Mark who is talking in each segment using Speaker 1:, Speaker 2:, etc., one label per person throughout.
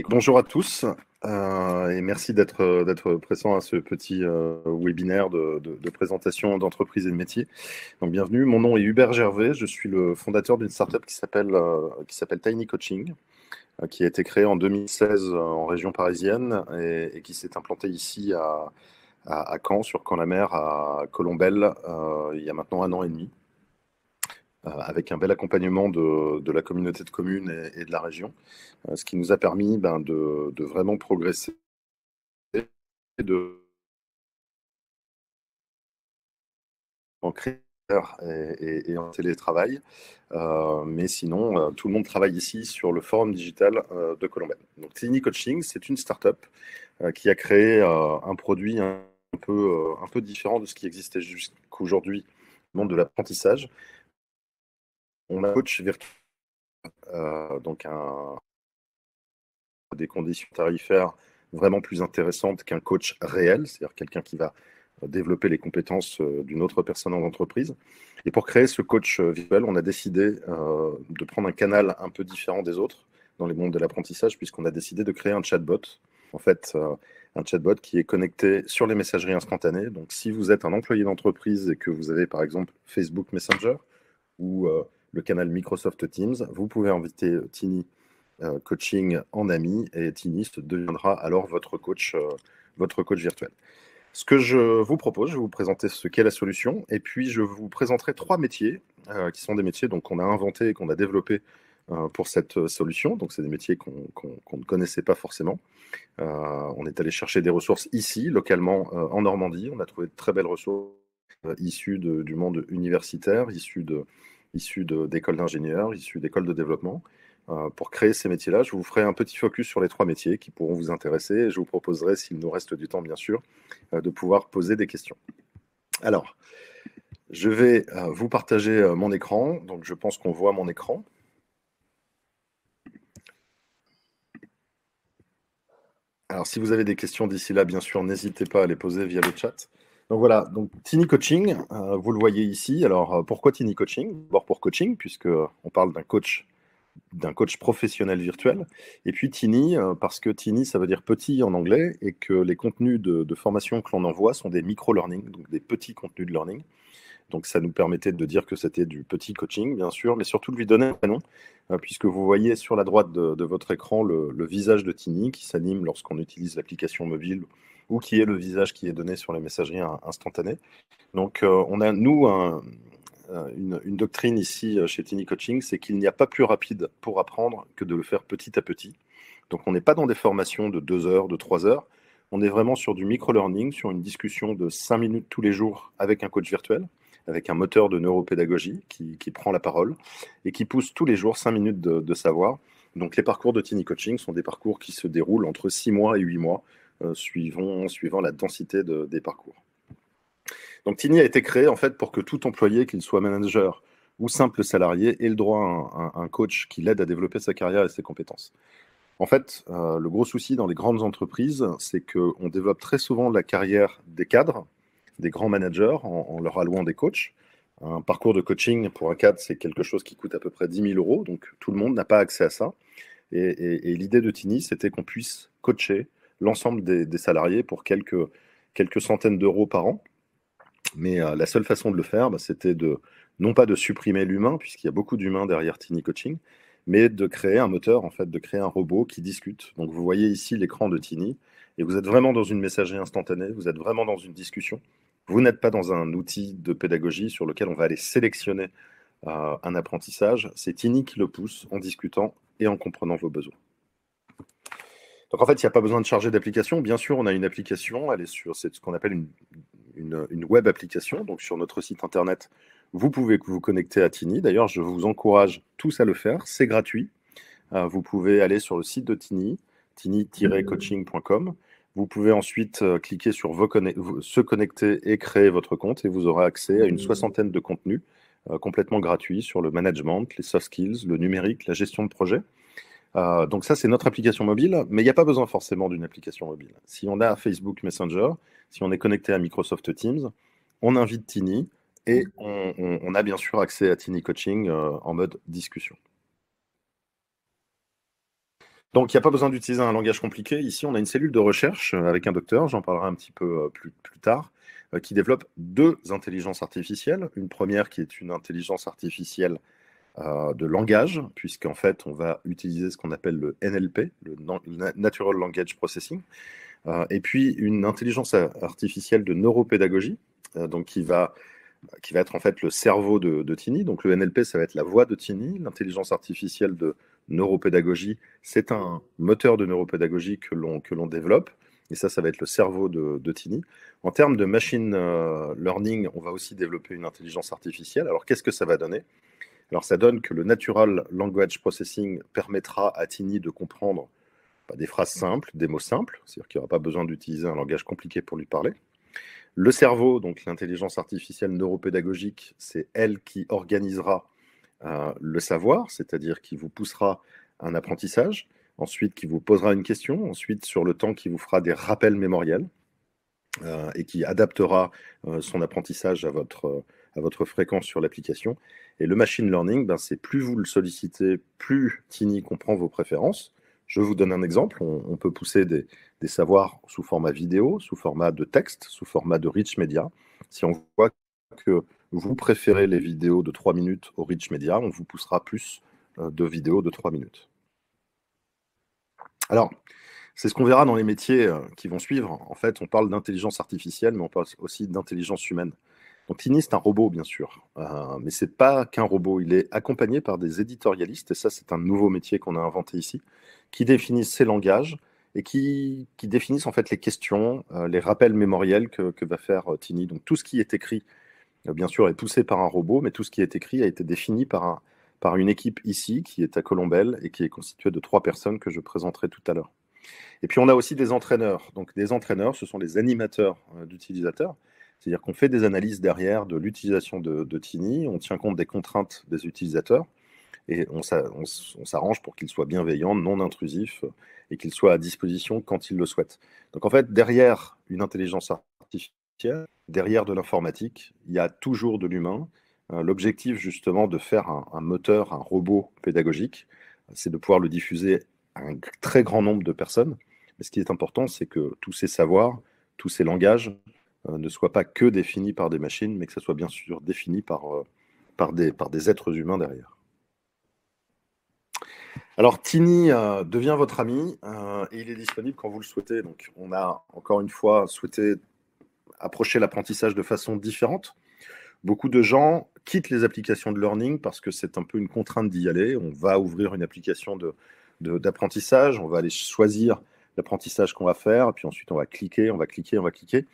Speaker 1: Bonjour à tous et merci d'être présent à ce petit webinaire de présentation d'entreprise et de métier. Donc bienvenue, mon nom est Hubert Gervais, je suis le fondateur d'une startup qui s'appelle Tiny Coaching, qui a été créée en 2016 en région parisienne et qui s'est implantée ici à Caen, sur Caen-la-Mer, à Colombelles, il y a maintenant 1 an et demi. Avec un bel accompagnement de la communauté de communes et de la région, ce qui nous a permis de vraiment progresser, de en créateur et en télétravail. Mais sinon, tout le monde travaille ici sur le forum digital de Colombelle. Donc Tiny Coaching, c'est une start-up qui a créé un produit un peu différent de ce qui existait jusqu'aujourd'hui dans le monde de l'apprentissage. On a un coach virtuel, donc des conditions tarifaires vraiment plus intéressantes qu'un coach réel, c'est-à-dire quelqu'un qui va développer les compétences d'une autre personne en entreprise. Et pour créer ce coach virtuel, on a décidé de prendre un canal un peu différent des autres dans les mondes de l'apprentissage, puisqu'on a décidé de créer un chatbot. En fait, un chatbot qui est connecté sur les messageries instantanées. Donc, si vous êtes un employé d'entreprise et que vous avez, par exemple, Facebook Messenger ou le canal Microsoft Teams, vous pouvez inviter Tiny Coaching en ami et Tiny deviendra alors votre coach virtuel. Ce que je vous propose, je vais vous présenter ce qu'est la solution et puis je vous présenterai 3 métiers qui sont des métiers qu'on a inventés et qu'on a développés pour cette solution. Donc, c'est des métiers qu'on ne connaissait pas forcément. On est allé chercher des ressources ici, localement, en Normandie. On a trouvé de très belles ressources issues du monde universitaire, issues d'écoles d'ingénieurs, issues d'écoles de développement. Pour créer ces métiers-là, je vous ferai un petit focus sur les 3 métiers qui pourront vous intéresser et je vous proposerai, s'il nous reste du temps bien sûr, de pouvoir poser des questions. Alors, je vais vous partager mon écran. Donc, je pense qu'on voit mon écran. Alors, si vous avez des questions d'ici là, bien sûr, n'hésitez pas à les poser via le chat. Donc voilà, donc Tiny Coaching, vous le voyez ici. Alors, pourquoi Tiny Coaching? D'abord pour coaching, puisqu'on parle d'un coach professionnel virtuel. Et puis Tiny, parce que Tiny, ça veut dire petit en anglais, et que les contenus de formation que l'on envoie sont des micro-learning, donc des petits contenus de learning. Donc ça nous permettait de dire que c'était du petit coaching, bien sûr, mais surtout de lui donner un prénom, puisque vous voyez sur la droite de votre écran le visage de Tiny qui s'anime lorsqu'on utilise l'application mobile ou qui est le visage qui est donné sur les messageries instantanées. Donc on a, nous, une doctrine ici chez Tiny Coaching, c'est qu'il n'y a pas plus rapide pour apprendre que de le faire petit à petit. Donc on n'est pas dans des formations de 2 heures, de 3 heures. On est vraiment sur du micro-learning, sur une discussion de 5 minutes tous les jours avec un coach virtuel, avec un moteur de neuropédagogie qui prend la parole et qui pousse tous les jours 5 minutes de savoir. Donc les parcours de Tiny Coaching sont des parcours qui se déroulent entre 6 mois et 8 mois, suivant la densité des parcours. Donc Tiny a été créé en fait pour que tout employé, qu'il soit manager ou simple salarié, ait le droit à un coach qui l'aide à développer sa carrière et ses compétences. En fait, le gros souci dans les grandes entreprises, c'est qu'on développe très souvent la carrière des cadres, des grands managers, en leur allouant des coachs. Un parcours de coaching pour un cadre, c'est quelque chose qui coûte à peu près 10 000 euros, donc tout le monde n'a pas accès à ça. Et l'idée de Tiny, c'était qu'on puisse coacher l'ensemble des salariés pour quelques centaines d'euros par an. Mais la seule façon de le faire, c'était non pas de supprimer l'humain, puisqu'il y a beaucoup d'humains derrière Tiny Coaching, mais de créer un moteur, en fait, de créer un robot qui discute. Donc vous voyez ici l'écran de Tiny, et vous êtes vraiment dans une messagerie instantanée, vous êtes vraiment dans une discussion. Vous n'êtes pas dans un outil de pédagogie sur lequel on va aller sélectionner un apprentissage. C'est Tiny qui le pousse en discutant et en comprenant vos besoins. Donc en fait, il n'y a pas besoin de charger d'application. Bien sûr, on a une application, c'est ce qu'on appelle une web application. Donc sur notre site internet, vous pouvez vous connecter à Tiny. D'ailleurs, je vous encourage tous à le faire. C'est gratuit. Vous pouvez aller sur le site de Tiny, tiny-coaching.com. Vous pouvez ensuite cliquer sur se connecter et créer votre compte et vous aurez accès à une soixantaine de contenus complètement gratuits sur le management, les soft skills, le numérique, la gestion de projet. Donc ça, c'est notre application mobile, mais il n'y a pas besoin forcément d'une application mobile. Si on a Facebook Messenger, si on est connecté à Microsoft Teams, on invite Tiny et on a bien sûr accès à Tiny Coaching en mode discussion. Donc, il n'y a pas besoin d'utiliser un langage compliqué. Ici, on a une cellule de recherche avec un docteur, j'en parlerai un petit peu plus tard, qui développe deux intelligences artificielles. Une première qui est une intelligence artificielle de langage, puisqu'en fait, on va utiliser ce qu'on appelle le NLP, le Natural Language Processing, et puis une intelligence artificielle de neuropédagogie, donc qui va être en fait le cerveau de Tini. Donc le NLP, ça va être la voix de Tini. L'intelligence artificielle de neuropédagogie, c'est un moteur de neuropédagogie que l'on développe. Et ça va être le cerveau de Tini. En termes de machine learning, on va aussi développer une intelligence artificielle. Alors qu'est-ce que ça va donner? Alors ça donne que le Natural Language Processing permettra à Tini de comprendre des phrases simples, des mots simples, c'est-à-dire qu'il n'y aura pas besoin d'utiliser un langage compliqué pour lui parler. Le cerveau, donc l'intelligence artificielle neuropédagogique, c'est elle qui organisera le savoir, c'est-à-dire qui vous poussera un apprentissage, ensuite qui vous posera une question, ensuite sur le temps qui vous fera des rappels mémoriels et qui adaptera son apprentissage à votre fréquence sur l'application. Et le machine learning, c'est plus vous le sollicitez, plus Tini comprend vos préférences. Je vous donne un exemple, on peut pousser des savoirs sous format vidéo, sous format de texte, sous format de rich media. Si on voit que vous préférez les vidéos de 3 minutes au rich media, on vous poussera plus de vidéos de 3 minutes. Alors, c'est ce qu'on verra dans les métiers qui vont suivre. En fait, on parle d'intelligence artificielle, mais on parle aussi d'intelligence humaine. Donc Tini, c'est un robot, bien sûr, mais ce n'est pas qu'un robot. Il est accompagné par des éditorialistes, et ça, c'est un nouveau métier qu'on a inventé ici, qui définissent ces langages et qui définissent en fait les questions, les rappels mémoriels que va faire Tini. Donc tout ce qui est écrit, bien sûr, est poussé par un robot, mais tout ce qui est écrit a été défini par une équipe ici, qui est à Colombelle, et qui est constituée de 3 personnes que je présenterai tout à l'heure. Et puis on a aussi des entraîneurs. Donc des entraîneurs, ce sont les animateurs d'utilisateurs. C'est-à-dire qu'on fait des analyses derrière de l'utilisation de Tini, on tient compte des contraintes des utilisateurs et on s'arrange pour qu'ils soient bienveillants, non intrusifs et qu'ils soient à disposition quand ils le souhaitent. Donc en fait, derrière une intelligence artificielle, derrière de l'informatique, il y a toujours de l'humain. L'objectif justement de faire un moteur, un robot pédagogique, c'est de pouvoir le diffuser à un très grand nombre de personnes. Mais ce qui est important, c'est que tous ces savoirs, tous ces langages ne soient pas que définis par des machines, mais que ça soit bien sûr défini par des êtres humains derrière. Alors, Tini devient votre ami et il est disponible quand vous le souhaitez. Donc, on a encore une fois souhaité approcher l'apprentissage de façon différente. Beaucoup de gens quittent les applications de learning parce que c'est un peu une contrainte d'y aller. On va ouvrir une application d'apprentissage, on va aller choisir l'apprentissage qu'on va faire, puis ensuite on va cliquer, on va cliquer, on va cliquer.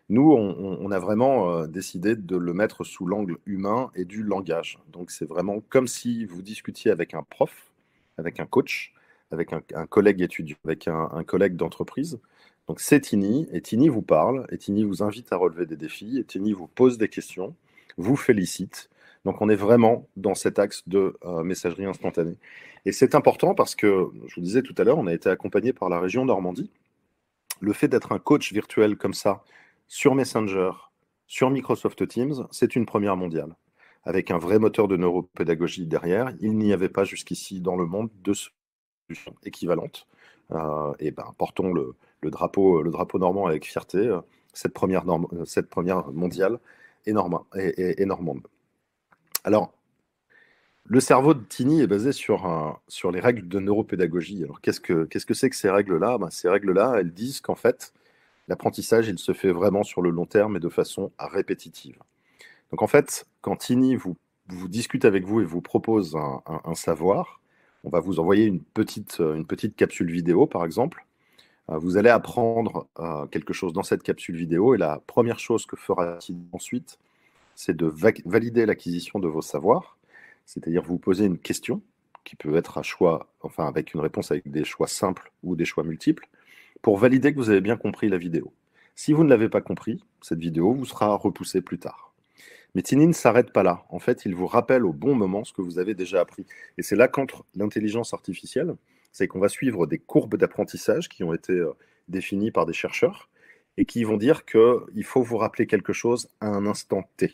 Speaker 1: Nous, on a vraiment décidé de le mettre sous l'angle humain et du langage. Donc c'est vraiment comme si vous discutiez avec un prof, avec un coach, avec un collègue étudiant, avec un collègue d'entreprise. Donc c'est Tini, et Tini vous parle, et Tini vous invite à relever des défis, et Tini vous pose des questions, vous félicite. Donc on est vraiment dans cet axe de messagerie instantanée. Et c'est important parce que, je vous disais tout à l'heure, on a été accompagné par la région Normandie. Le fait d'être un coach virtuel comme ça, sur Messenger, sur Microsoft Teams, c'est une première mondiale. Avec un vrai moteur de neuropédagogie derrière, il n'y avait pas jusqu'ici dans le monde de solutions équivalentes. Et portons le drapeau normand avec fierté, cette première mondiale est normande. Alors, le cerveau de Tini est basé sur les règles de neuropédagogie. Alors, qu'est-ce que c'est que ces règles-là? Ces règles-là, elles disent qu'en fait, l'apprentissage, il se fait vraiment sur le long terme et de façon répétitive. Donc, en fait, quand Tini vous discute avec vous et vous propose un savoir, on va vous envoyer une petite capsule vidéo, par exemple. Vous allez apprendre quelque chose dans cette capsule vidéo et la première chose que fera-t-il ensuite, c'est de valider l'acquisition de vos savoirs, c'est-à-dire vous poser une question qui peut être à choix, enfin avec une réponse avec des choix simples ou des choix multiples, pour valider que vous avez bien compris la vidéo. Si vous ne l'avez pas compris, cette vidéo vous sera repoussée plus tard. Mais Tini ne s'arrête pas là. En fait, il vous rappelle au bon moment ce que vous avez déjà appris. Et c'est là qu'entre l'intelligence artificielle, c'est qu'on va suivre des courbes d'apprentissage qui ont été définies par des chercheurs et qui vont dire qu'il faut vous rappeler quelque chose à un instant T.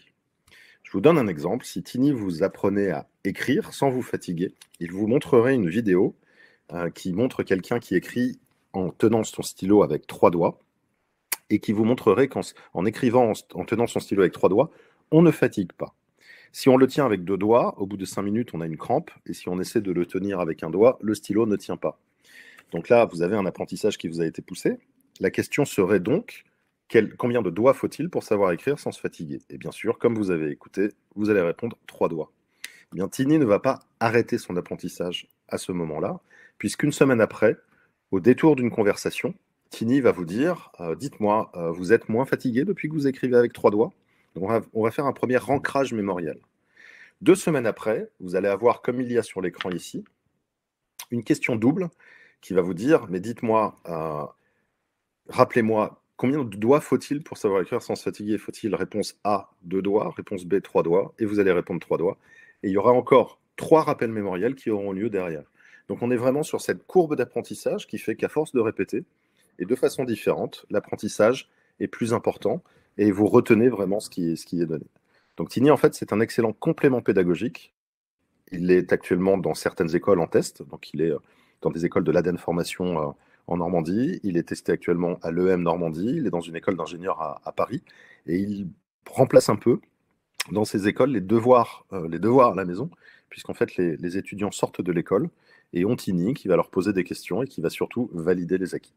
Speaker 1: Je vous donne un exemple. Si Tini vous apprenait à écrire sans vous fatiguer, il vous montrerait une vidéo qui montre quelqu'un qui écrit en tenant son stylo avec 3 doigts et qui vous montrerait qu'en écrivant, en tenant son stylo avec 3 doigts, on ne fatigue pas. Si on le tient avec 2 doigts, au bout de 5 minutes, on a une crampe, et si on essaie de le tenir avec un doigt, le stylo ne tient pas. Donc là, vous avez un apprentissage qui vous a été poussé. La question serait donc, combien de doigts faut-il pour savoir écrire sans se fatiguer? Et bien sûr, comme vous avez écouté, vous allez répondre 3 doigts. Eh bien, Tini ne va pas arrêter son apprentissage à ce moment-là, puisqu'une semaine après, au détour d'une conversation, Tini va vous dire dites-moi, vous êtes moins fatigué depuis que vous écrivez avec 3 doigts? Donc on va faire un premier ancrage mémoriel. 2 semaines après, vous allez avoir, comme il y a sur l'écran ici, une question double qui va vous dire mais dites-moi, rappelez-moi, combien de doigts faut-il pour savoir écrire sans se fatiguer? Faut-il réponse A, 2 doigts, réponse B, 3 doigts, et vous allez répondre 3 doigts. Et il y aura encore 3 rappels mémoriels qui auront lieu derrière. Donc on est vraiment sur cette courbe d'apprentissage qui fait qu'à force de répéter, et de façon différente, l'apprentissage est plus important et vous retenez vraiment ce qui est donné. Donc Tini, en fait, c'est un excellent complément pédagogique. Il est actuellement dans certaines écoles en test, donc il est dans des écoles de l'ADN Formation en Normandie, il est testé actuellement à l'EM Normandie, il est dans une école d'ingénieurs à Paris, et il remplace un peu dans ces écoles les devoirs à la maison, puisqu'en fait les étudiants sortent de l'école et ont Tini qui va leur poser des questions et qui va surtout valider les acquis.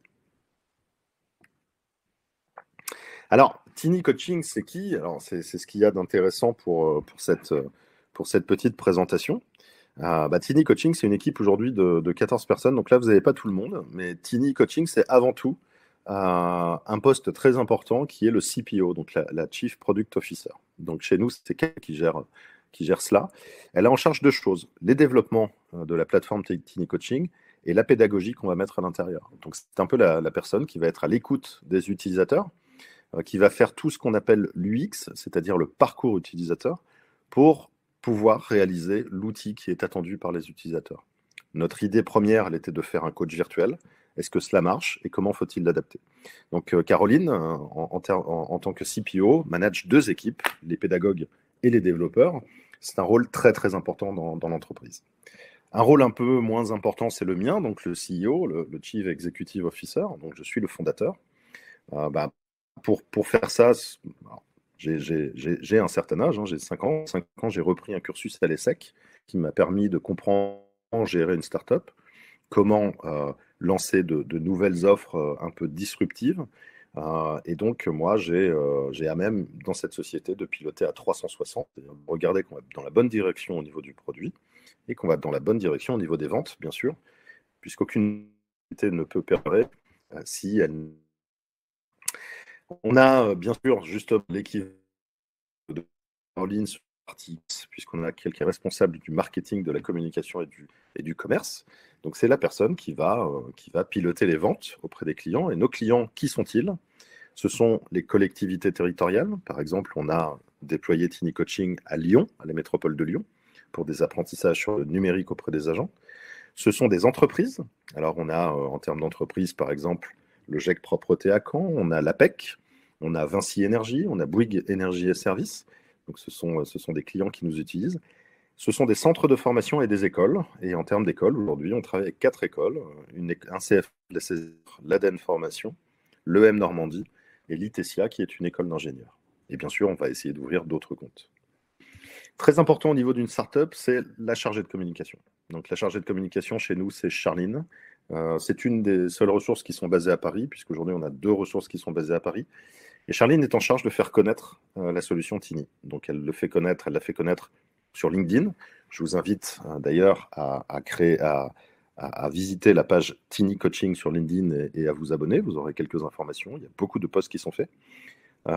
Speaker 1: Alors, Tini Coaching, c'est qui? Alors, c'est ce qu'il y a d'intéressant pour cette petite présentation. Tini Coaching, c'est une équipe aujourd'hui de 14 personnes. Donc là, vous n'avez pas tout le monde, mais Tini Coaching, c'est avant tout un poste très important qui est le CPO, donc la Chief Product Officer. Donc chez nous, c'est quelqu'un qui gère cela. Elle est en charge de choses, les développements de la plateforme Tini Coaching et la pédagogie qu'on va mettre à l'intérieur. Donc c'est un peu la personne qui va être à l'écoute des utilisateurs, qui va faire tout ce qu'on appelle l'UX, c'est-à-dire le parcours utilisateur, pour pouvoir réaliser l'outil qui est attendu par les utilisateurs. Notre idée première, elle était de faire un coach virtuel. Est-ce que cela marche et comment faut-il l'adapter? Donc Caroline, en tant que CPO, manage 2 équipes, les pédagogues et les développeurs. C'est un rôle très très important dans l'entreprise. Un rôle un peu moins important, c'est le mien, donc le CEO, le Chief Executive Officer, donc je suis le fondateur. Pour faire ça, j'ai un certain âge, j'ai 5 ans. 5 ans, j'ai repris un cursus à l'ESSEC qui m'a permis de comprendre comment gérer une start-up, comment lancer de nouvelles offres un peu disruptives. Et donc, moi, j'ai à même, dans cette société, de piloter à 360, c'est-à-dire de regarder qu'on va dans la bonne direction au niveau du produit et qu'on va dans la bonne direction au niveau des ventes, bien sûr, puisqu'aucune société ne peut perdurer si elle... On a bien sûr juste l'équipe de Caroline sur la partie X, puisqu'on a quelqu'un responsable du marketing, de la communication et du commerce. Donc c'est la personne qui va piloter les ventes auprès des clients. Et nos clients, qui sont-ils? Ce sont les collectivités territoriales. Par exemple, on a déployé Tini Coaching à Lyon, à la métropole de Lyon, pour des apprentissages sur le numérique auprès des agents. Ce sont des entreprises. Alors on a, en termes d'entreprise, par exemple, le GEC Propreté à Caen, on a l'APEC, on a Vinci Énergie, on a Bouygues Énergie et Services. Donc ce sont des clients qui nous utilisent. Ce sont des centres de formation et des écoles. Et en termes d'écoles, aujourd'hui, on travaille avec 4 écoles, un CF, l'ADN Formation, l'EM Normandie et l'ITESIA, qui est une école d'ingénieurs. Et bien sûr, on va essayer d'ouvrir d'autres comptes. Très important au niveau d'une startup, c'est la chargée de communication. Donc la chargée de communication chez nous, c'est Charline. C'est une des seules ressources qui sont basées à Paris, puisqu'aujourd'hui on a 2 ressources qui sont basées à Paris. Et Charline est en charge de faire connaître la solution Tini. Donc elle l'a fait connaître sur LinkedIn. Je vous invite d'ailleurs à visiter la page Tini Coaching sur LinkedIn et à vous abonner. Vous aurez quelques informations. Il y a beaucoup de posts qui sont faits.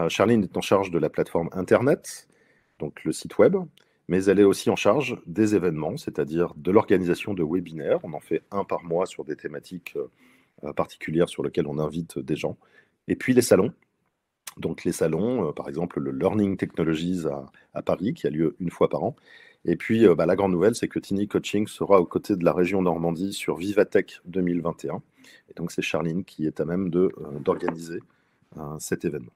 Speaker 1: Charline est en charge de la plateforme Internet, donc le site web, mais elle est aussi en charge des événements, c'est-à-dire de l'organisation de webinaires. On en fait un par mois sur des thématiques particulières sur lesquelles on invite des gens. Et puis les salons. Donc les salons, par exemple le Learning Technologies à Paris, qui a lieu une fois par an. Et puis la grande nouvelle, c'est que Tini Coaching sera aux côtés de la région Normandie sur Vivatech 2021. Et donc c'est Charline qui est à même d'organiser cet événement.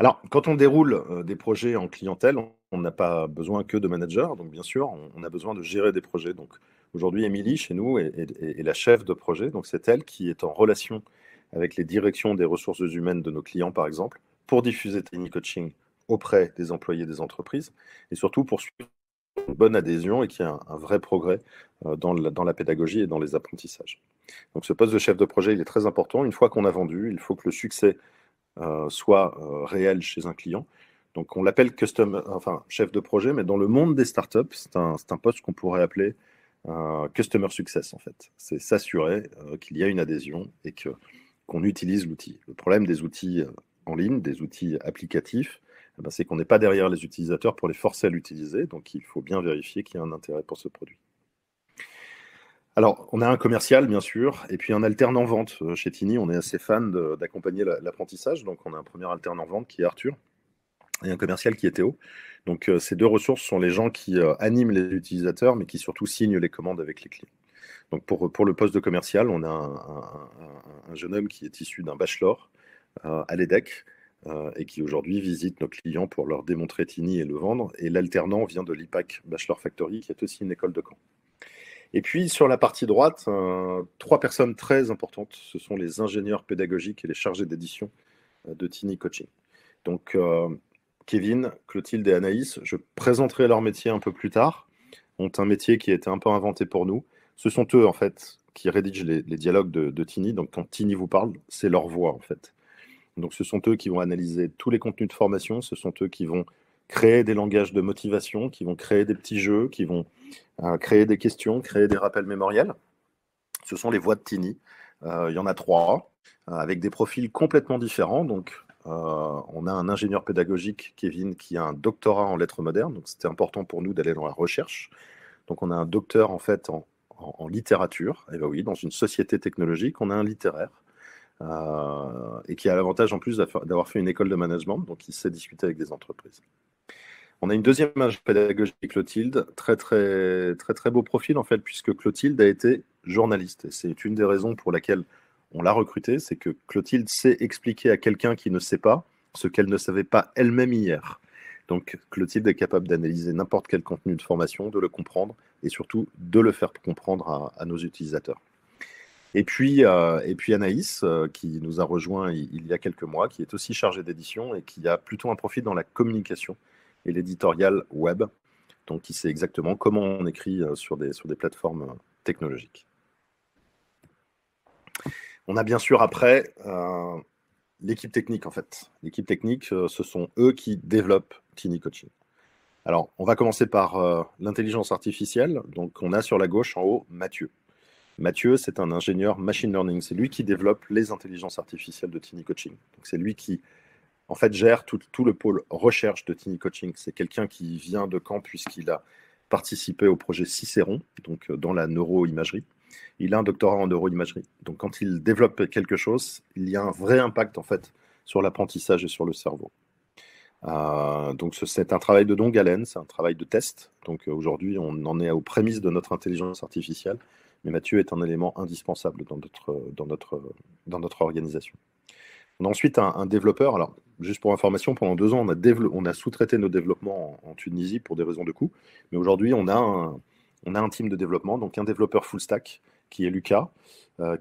Speaker 1: Alors, quand on déroule des projets en clientèle, on n'a pas besoin que de managers, donc bien sûr, on a besoin de gérer des projets. Donc aujourd'hui, Émilie, chez nous, est la chef de projet. Donc c'est elle qui est en relation avec les directions des ressources humaines de nos clients, par exemple, pour diffuser Tiny Coaching auprès des employés des entreprises et surtout pour suivre une bonne adhésion et qu'il y ait un vrai progrès dans la pédagogie et dans les apprentissages. Donc ce poste de chef de projet, il est très important. Une fois qu'on a vendu, il faut que le succès soit réel chez un client. Donc on l'appelle chef de projet, mais dans le monde des startups, c'est un poste qu'on pourrait appeler customer success en fait. C'est s'assurer qu'il y a une adhésion et qu'on utilise l'outil. Le problème des outils en ligne, des outils applicatifs, c'est qu'on n'est pas derrière les utilisateurs pour les forcer à l'utiliser, donc il faut bien vérifier qu'il y a un intérêt pour ce produit. Alors, on a un commercial, bien sûr, et puis un alternant vente. Chez Tiny, on est assez fan d'accompagner l'apprentissage, donc on a un premier alternant vente qui est Arthur, et un commercial qui est Théo. Donc, ces deux ressources sont les gens qui animent les utilisateurs, mais qui surtout signent les commandes avec les clients. Donc, pour le poste de commercial, on a un jeune homme qui est issu d'un bachelor à l'EDEC, et qui aujourd'hui visite nos clients pour leur démontrer Tiny et le vendre. Et l'alternant vient de l'IPAC Bachelor Factory, qui est aussi une école de Caen. Et puis, sur la partie droite, 3 personnes très importantes. Ce sont les ingénieurs pédagogiques et les chargés d'édition de Tiny Coaching. Donc, Kevin, Clotilde et Anaïs, je présenterai leur métier un peu plus tard, ont un métier qui a été un peu inventé pour nous. Ce sont eux, en fait, qui rédigent les dialogues de Tiny. Donc, quand Tiny vous parle, c'est leur voix, en fait. Donc, ce sont eux qui vont analyser tous les contenus de formation. Ce sont eux qui vont créer des langages de motivation, qui vont créer des petits jeux, qui vont créer des questions, créer des rappels mémoriels. Ce sont les voix de Tiny. Il y en a 3, avec des profils complètement différents. Donc, on a un ingénieur pédagogique, Kevin, qui a un doctorat en lettres modernes. Donc, c'était important pour nous d'aller dans la recherche. Donc, on a un docteur, en fait, en littérature. Et bien oui, dans une société technologique, on a un littéraire. Et qui a l'avantage, en plus, d'avoir fait une école de management. Donc, il sait discuter avec des entreprises. On a une deuxième image pédagogique, Clotilde, très beau profil en fait, puisque Clotilde a été journaliste. Et c'est une des raisons pour laquelle on l'a recrutée, c'est que Clotilde sait expliquer à quelqu'un qui ne sait pas ce qu'elle ne savait pas elle-même hier. Donc Clotilde est capable d'analyser n'importe quel contenu de formation, de le comprendre et surtout de le faire comprendre à nos utilisateurs. Et puis Anaïs, qui nous a rejoint il y a quelques mois, qui est aussi chargée d'édition et qui a plutôt un profil dans la communication et l'éditorial web. Donc, il sait exactement comment on écrit sur des plateformes technologiques. On a bien sûr après l'équipe technique, en fait. L'équipe technique, ce sont eux qui développent Tiny Coaching. Alors, on va commencer par l'intelligence artificielle. Donc, on a sur la gauche, en haut, Mathieu. Mathieu, c'est un ingénieur machine learning. C'est lui qui développe les intelligences artificielles de Tiny Coaching. Donc, c'est lui qui en fait, gère tout le pôle recherche de Tiny Coaching. C'est quelqu'un qui vient de Caen puisqu'il a participé au projet Cicéron, donc dans la neuroimagerie. Il a un doctorat en neuroimagerie. Donc, quand il développe quelque chose, il y a un vrai impact, en fait, sur l'apprentissage et sur le cerveau. Donc, c'est un travail de longue haleine, c'est un travail de test. Donc, aujourd'hui, on en est aux prémices de notre intelligence artificielle. Mais Mathieu est un élément indispensable dans notre organisation. On a ensuite un développeur. Alors, juste pour information, pendant 2 ans, on a sous-traité nos développements en Tunisie pour des raisons de coût. Mais aujourd'hui, on a un team de développement, donc un développeur full stack qui est Lucas,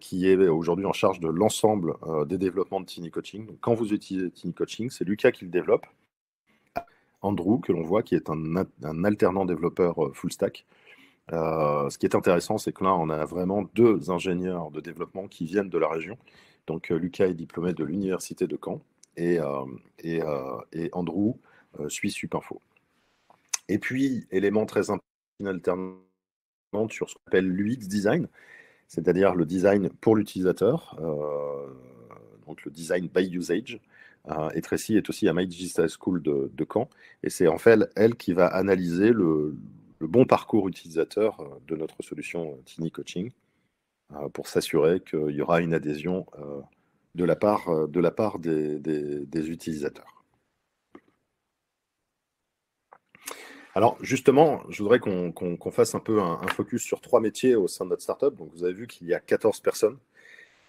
Speaker 1: qui est aujourd'hui en charge de l'ensemble des développements de Tiny Coaching. Donc, quand vous utilisez Tiny Coaching, c'est Lucas qui le développe. Andrew, que l'on voit, qui est un alternant développeur full stack. Ce qui est intéressant, c'est que là, on a vraiment 2 ingénieurs de développement qui viennent de la région. Donc, Lucas est diplômé de l'université de Caen et Andrew suit Supinfo. Et puis, élément très important, une alternante sur ce qu'on appelle l'UX design, c'est-à-dire le design pour l'utilisateur, donc le design by usage. Et Tracy est aussi à My Digital School de Caen. Et c'est en fait elle qui va analyser le bon parcours utilisateur de notre solution Tiny Coaching pour s'assurer qu'il y aura une adhésion de la part des utilisateurs. Alors justement, je voudrais qu'on fasse un peu un focus sur 3 métiers au sein de notre startup. Donc vous avez vu qu'il y a 14 personnes.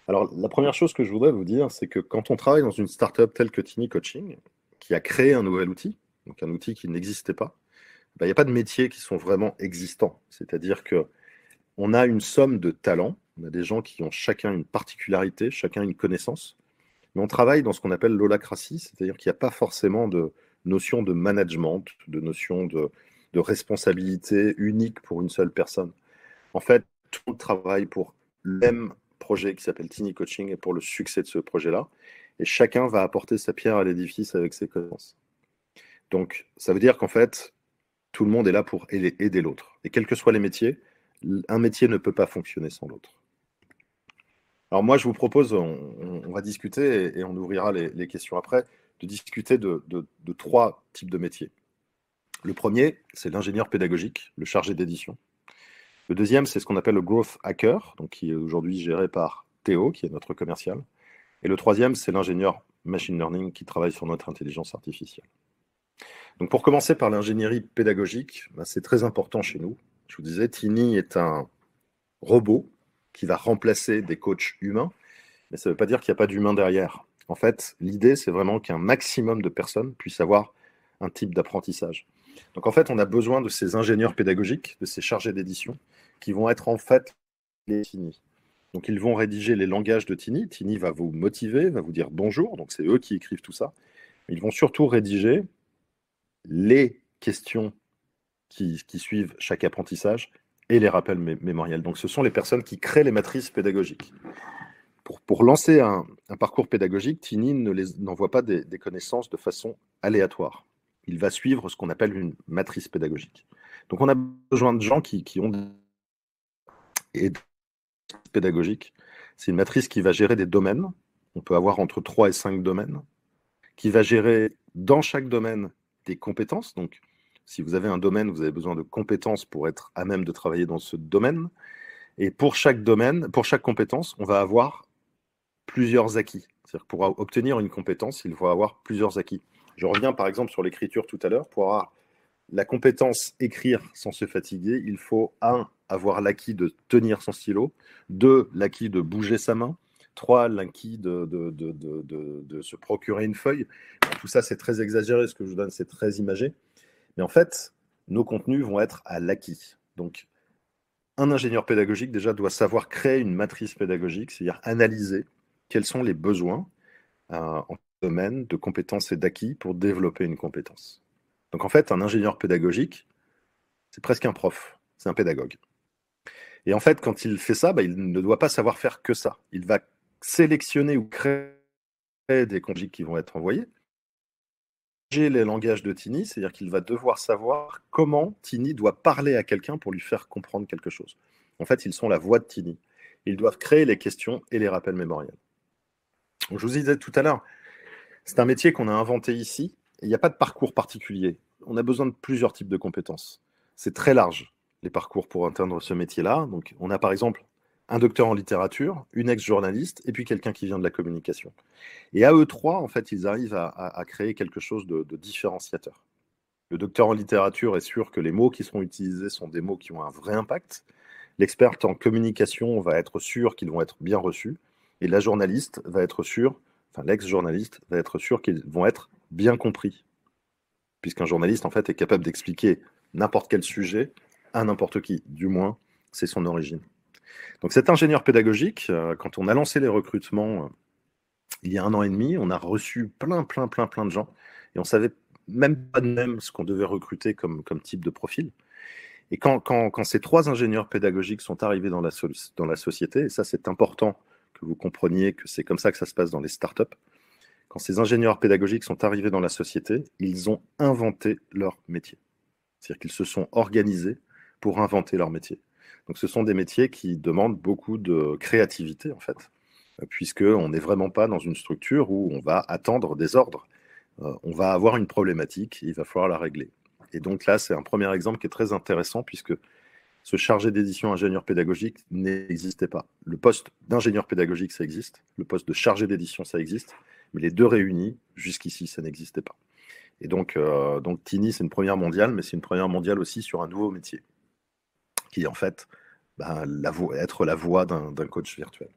Speaker 1: Alors la première chose que je voudrais vous dire, c'est que quand on travaille dans une startup telle que Tiny Coaching, qui a créé un nouvel outil, donc un outil qui n'existait pas, il n'y a pas de métiers qui sont vraiment existants. C'est-à-dire qu'on a une somme de talents, on a des gens qui ont chacun une particularité, chacun une connaissance, mais on travaille dans ce qu'on appelle l'holacratie, c'est-à-dire qu'il n'y a pas forcément de notion de management, de notion de responsabilité unique pour une seule personne. En fait, tout le monde travaille pour le même projet qui s'appelle Tiny Coaching et pour le succès de ce projet-là. Et chacun va apporter sa pierre à l'édifice avec ses connaissances. Donc, ça veut dire qu'en fait, tout le monde est là pour aider l'autre. Et quels que soient les métiers, un métier ne peut pas fonctionner sans l'autre. Alors moi, je vous propose, on va discuter et on ouvrira les questions après, de discuter de 3 types de métiers. Le premier, c'est l'ingénieur pédagogique, le chargé d'édition. Le deuxième, c'est ce qu'on appelle le growth hacker, donc qui est aujourd'hui géré par Théo, qui est notre commercial. Et le troisième, c'est l'ingénieur machine learning qui travaille sur notre intelligence artificielle. Donc pour commencer par l'ingénierie pédagogique, c'est très important chez nous. Je vous disais, Tiny est un robot qui va remplacer des coachs humains, mais ça ne veut pas dire qu'il n'y a pas d'humain derrière. En fait, l'idée, c'est vraiment qu'un maximum de personnes puissent avoir un type d'apprentissage. Donc en fait, on a besoin de ces ingénieurs pédagogiques, de ces chargés d'édition, qui vont être en fait les Tiny. Donc ils vont rédiger les langages de Tiny. Tiny va vous motiver, va vous dire bonjour, donc c'est eux qui écrivent tout ça. Ils vont surtout rédiger les questions qui suivent chaque apprentissage et les rappels mémoriels. Donc ce sont les personnes qui créent les matrices pédagogiques. Pour lancer un parcours pédagogique, Tiny n'envoie pas des connaissances de façon aléatoire. Il va suivre ce qu'on appelle une matrice pédagogique. Donc on a besoin de gens qui ont des pédagogiques. C'est une matrice qui va gérer des domaines. On peut avoir entre 3 et 5 domaines. Qui va gérer dans chaque domaine des compétences. Donc si vous avez un domaine, vous avez besoin de compétences pour être à même de travailler dans ce domaine. Et pour chaque domaine, pour chaque compétence, on va avoir plusieurs acquis. C'est-à-dire que pour obtenir une compétence, il faut avoir plusieurs acquis. Je reviens par exemple sur l'écriture tout à l'heure. Pour avoir la compétence écrire sans se fatiguer, il faut 1, avoir l'acquis de tenir son stylo, 2, l'acquis de bouger sa main, 3, l'acquis de se procurer une feuille. Tout ça, c'est très exagéré, ce que je vous donne, c'est très imagé. Mais en fait, nos contenus vont être à l'acquis. Donc, un ingénieur pédagogique, déjà, doit savoir créer une matrice pédagogique, c'est-à-dire analyser quels sont les besoins en domaine de compétences et d'acquis pour développer une compétence. Donc, en fait, un ingénieur pédagogique, c'est presque un prof, c'est un pédagogue. Et en fait, quand il fait ça, il ne doit pas savoir faire que ça. Il va sélectionner ou créer des conjugues qui vont être envoyés. Les langages de Tiny, c'est-à-dire qu'il va devoir savoir comment Tiny doit parler à quelqu'un pour lui faire comprendre quelque chose. En fait, ils sont la voix de Tiny. Ils doivent créer les questions et les rappels mémoriels. Donc, je vous disais tout à l'heure, c'est un métier qu'on a inventé ici. Il n'y a pas de parcours particulier. On a besoin de plusieurs types de compétences. C'est très large, les parcours pour atteindre ce métier-là. Donc, on a par exemple un docteur en littérature, une ex-journaliste, et puis quelqu'un qui vient de la communication. Et à eux trois, en fait, ils arrivent à créer quelque chose de différenciateur. Le docteur en littérature est sûr que les mots qui seront utilisés sont des mots qui ont un vrai impact. L'expert en communication va être sûr qu'ils vont être bien reçus. Et la journaliste va être sûre, enfin l'ex-journaliste va être sûr qu'ils vont être bien compris. Puisqu'un journaliste, en fait, est capable d'expliquer n'importe quel sujet à n'importe qui. Du moins, c'est son origine. Donc cet ingénieur pédagogique, quand on a lancé les recrutements il y a 1 an et demi, on a reçu plein de gens et on savait même pas de même ce qu'on devait recruter comme type de profil. Et quand ces 3 ingénieurs pédagogiques sont arrivés dans la société, et ça c'est important que vous compreniez que c'est comme ça que ça se passe dans les startups, quand ces ingénieurs pédagogiques sont arrivés dans la société, ils ont inventé leur métier. C'est-à-dire qu'ils se sont organisés pour inventer leur métier. Donc ce sont des métiers qui demandent beaucoup de créativité en fait, puisqu'on n'est vraiment pas dans une structure où on va attendre des ordres. On va avoir une problématique, il va falloir la régler. Et donc là, c'est un premier exemple qui est très intéressant, puisque ce chargé d'édition ingénieur pédagogique n'existait pas. Le poste d'ingénieur pédagogique, ça existe. Le poste de chargé d'édition, ça existe. Mais les deux réunis, jusqu'ici, ça n'existait pas. Et donc Tiny, c'est une première mondiale, mais c'est une première mondiale aussi sur un nouveau métier, qui est en fait être la voix d'un coach virtuel.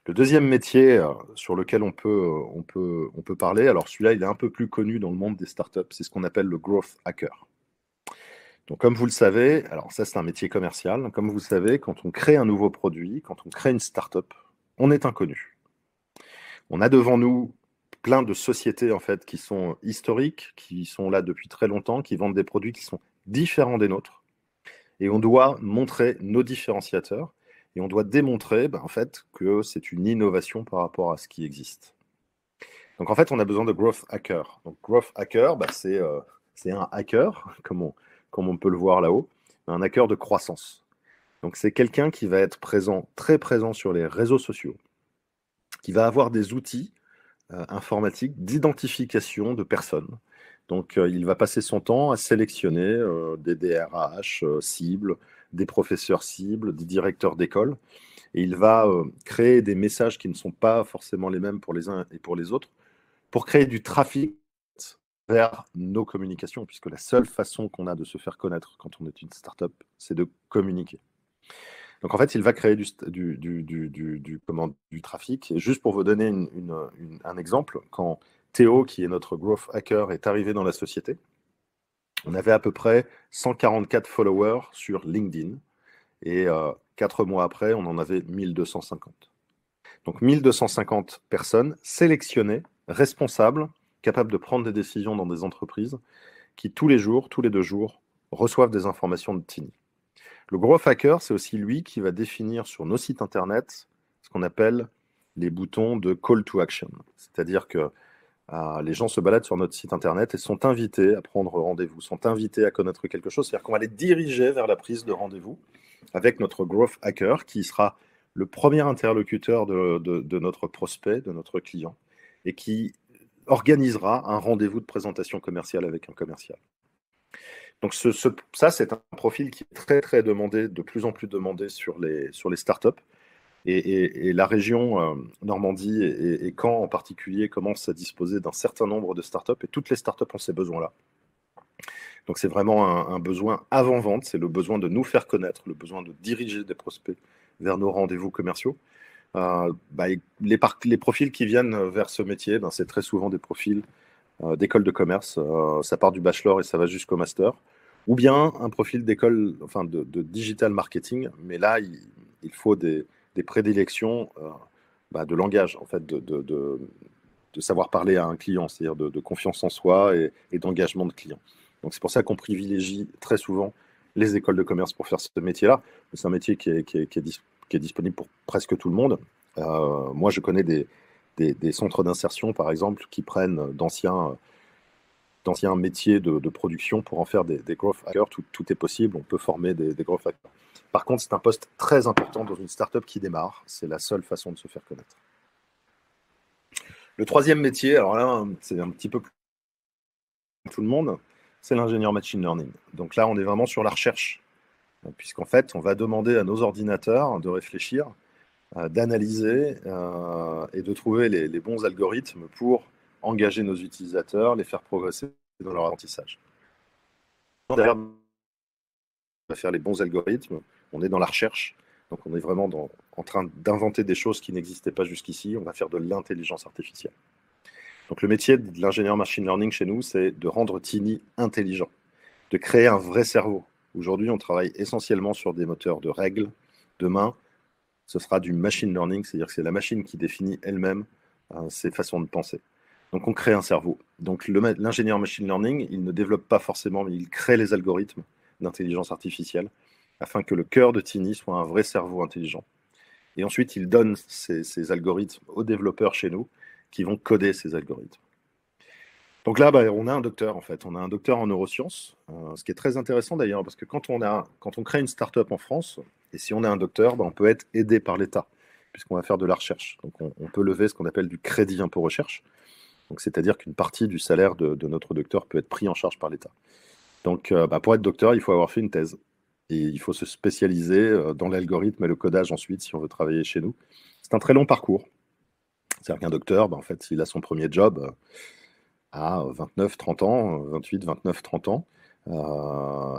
Speaker 1: Le deuxième métier sur lequel on peut parler, alors celui-là, il est un peu plus connu dans le monde des startups, c'est ce qu'on appelle le growth hacker. Donc, comme vous le savez, alors ça, c'est un métier commercial. Comme vous le savez, quand on crée un nouveau produit, quand on crée une start-up, on est inconnu. On a devant nous plein de sociétés en fait qui sont historiques, qui sont là depuis très longtemps, qui vendent des produits qui sont différents des nôtres. Et on doit montrer nos différenciateurs et on doit démontrer en fait que c'est une innovation par rapport à ce qui existe. Donc en fait, on a besoin de growth hacker. Donc growth hacker, c'est un hacker, comme on peut le voir là-haut, un hacker de croissance. Donc c'est quelqu'un qui va être présent, très présent sur les réseaux sociaux, qui va avoir des outils informatiques d'identification de personnes. Donc il va passer son temps à sélectionner des DRH cibles, des professeurs cibles, des directeurs d'école, et il va créer des messages qui ne sont pas forcément les mêmes pour les uns et pour les autres, pour créer du trafic vers nos communications, puisque la seule façon qu'on a de se faire connaître quand on est une startup, c'est de communiquer. Donc en fait, il va créer du trafic. Et juste pour vous donner un exemple, quand Théo, qui est notre growth hacker, est arrivé dans la société, on avait à peu près 144 followers sur LinkedIn. Et 4 mois après, on en avait 1250. Donc 1250 personnes sélectionnées, responsables, capables de prendre des décisions dans des entreprises, qui tous les jours, tous les 2 jours, reçoivent des informations de Tiny. Le growth hacker, c'est aussi lui qui va définir sur nos sites internet ce qu'on appelle les boutons de call to action. C'est-à-dire que les gens se baladent sur notre site internet et sont invités à prendre rendez-vous, sont invités à connaître quelque chose. C'est-à-dire qu'on va les diriger vers la prise de rendez-vous avec notre growth hacker qui sera le premier interlocuteur de notre prospect, de notre client, et qui organisera un rendez-vous de présentation commerciale avec un commercial. Donc ça, c'est un profil qui est très, très demandé, de plus en plus demandé sur les startups. Et la région Normandie et Caen en particulier commence à disposer d'un certain nombre de startups, et toutes les startups ont ces besoins-là. Donc c'est vraiment un besoin avant-vente, c'est le besoin de nous faire connaître, le besoin de diriger des prospects vers nos rendez-vous commerciaux. Les profils qui viennent vers ce métier, c'est très souvent des profils d'école de commerce. Ça part du bachelor et ça va jusqu'au master. Ou bien un profil d'école, enfin de digital marketing, mais là, il faut des prédilections de langage, en fait, de savoir parler à un client, c'est-à-dire de confiance en soi et d'engagement de client. Donc c'est pour ça qu'on privilégie très souvent les écoles de commerce pour faire ce métier-là. C'est un métier qui est disponible pour presque tout le monde. Moi, je connais des centres d'insertion, par exemple, qui prennent d'anciens métiers de production pour en faire des growth hackers. Tout est possible, on peut former des growth hackers. Par contre, c'est un poste très important dans une startup qui démarre. C'est la seule façon de se faire connaître. Le troisième métier, alors là, c'est un petit peu plus tout le monde, c'est l'ingénieur machine learning. Donc là, on est vraiment sur la recherche, puisqu'en fait, on va demander à nos ordinateurs de réfléchir, d'analyser et de trouver les bons algorithmes pour engager nos utilisateurs, les faire progresser dans leur apprentissage. Derrière, on va faire les bons algorithmes, on est dans la recherche, donc on est vraiment en train d'inventer des choses qui n'existaient pas jusqu'ici, on va faire de l'intelligence artificielle. Donc le métier de l'ingénieur machine learning chez nous, c'est de rendre Tiny intelligent, de créer un vrai cerveau. Aujourd'hui, on travaille essentiellement sur des moteurs de règles. Demain, ce sera du machine learning, c'est-à-dire que c'est la machine qui définit elle-même ses façons de penser. Donc on crée un cerveau. Donc l'ingénieur machine learning, il ne développe pas forcément, mais il crée les algorithmes d'intelligence artificielle afin que le cœur de Tiny soit un vrai cerveau intelligent. Et ensuite, il donne ces algorithmes aux développeurs chez nous qui vont coder ces algorithmes. Donc là, on a un docteur en fait, on a un docteur en neurosciences, ce qui est très intéressant d'ailleurs, parce que quand on crée une start-up en France, et si on a un docteur, on peut être aidé par l'État, puisqu'on va faire de la recherche. Donc on peut lever ce qu'on appelle du crédit impôt recherche, donc c'est-à-dire qu'une partie du salaire de notre docteur peut être pris en charge par l'État. Donc pour être docteur, il faut avoir fait une thèse, et il faut se spécialiser dans l'algorithme et le codage ensuite si on veut travailler chez nous. C'est un très long parcours. C'est-à-dire qu'un docteur, en fait, s'il a son premier job à 29, 30 ans, 28, 29, 30 ans,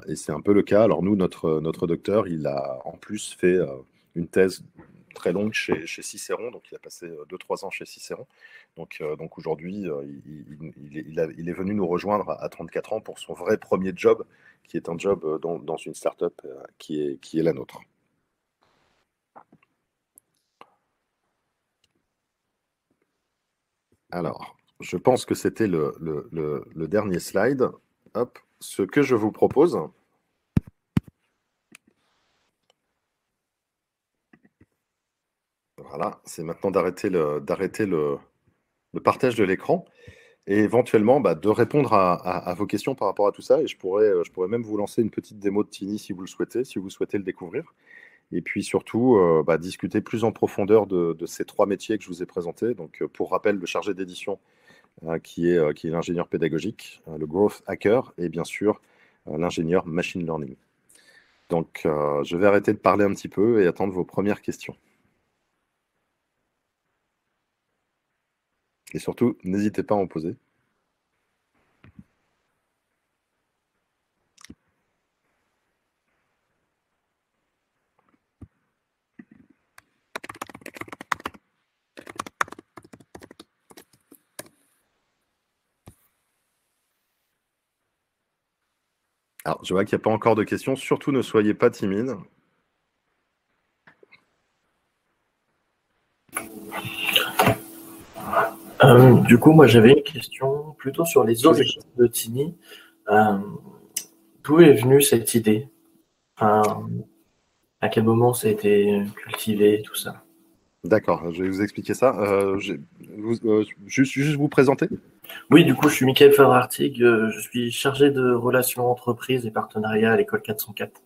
Speaker 1: et c'est un peu le cas. Alors nous, notre docteur, il a en plus fait une thèse très longue chez Cicéron, donc il a passé 2-3 ans chez Cicéron. Donc aujourd'hui, il est venu nous rejoindre à 34 ans pour son vrai premier job, qui est un job dans une startup qui est la nôtre. Alors, je pense que c'était le dernier slide. Hop, ce que je vous propose, voilà, c'est maintenant d'arrêter le partage de l'écran et éventuellement de répondre à vos questions par rapport à tout ça. Et je pourrais même vous lancer une petite démo de Tiny si vous le souhaitez, si vous souhaitez le découvrir. Et puis surtout, discuter plus en profondeur de ces 3 métiers que je vous ai présentés. Donc, pour rappel, le chargé d'édition, qui est l'ingénieur pédagogique, le growth hacker et bien sûr l'ingénieur machine learning. Donc, je vais arrêter de parler un petit peu et attendre vos premières questions. Et surtout, n'hésitez pas à en poser. Alors, je vois qu'il n'y a pas encore de questions. Surtout, ne soyez pas timide.
Speaker 2: Du coup, moi, j'avais une question plutôt sur les origines de Tiny. D'où est venue cette idée? À quel moment ça a été cultivé, tout ça?
Speaker 1: D'accord, je vais vous expliquer ça. Juste vous présenter?
Speaker 2: Oui, du coup, je suis Mickaël Favrartig. Je suis chargé de relations entreprises et partenariats à l'école 404.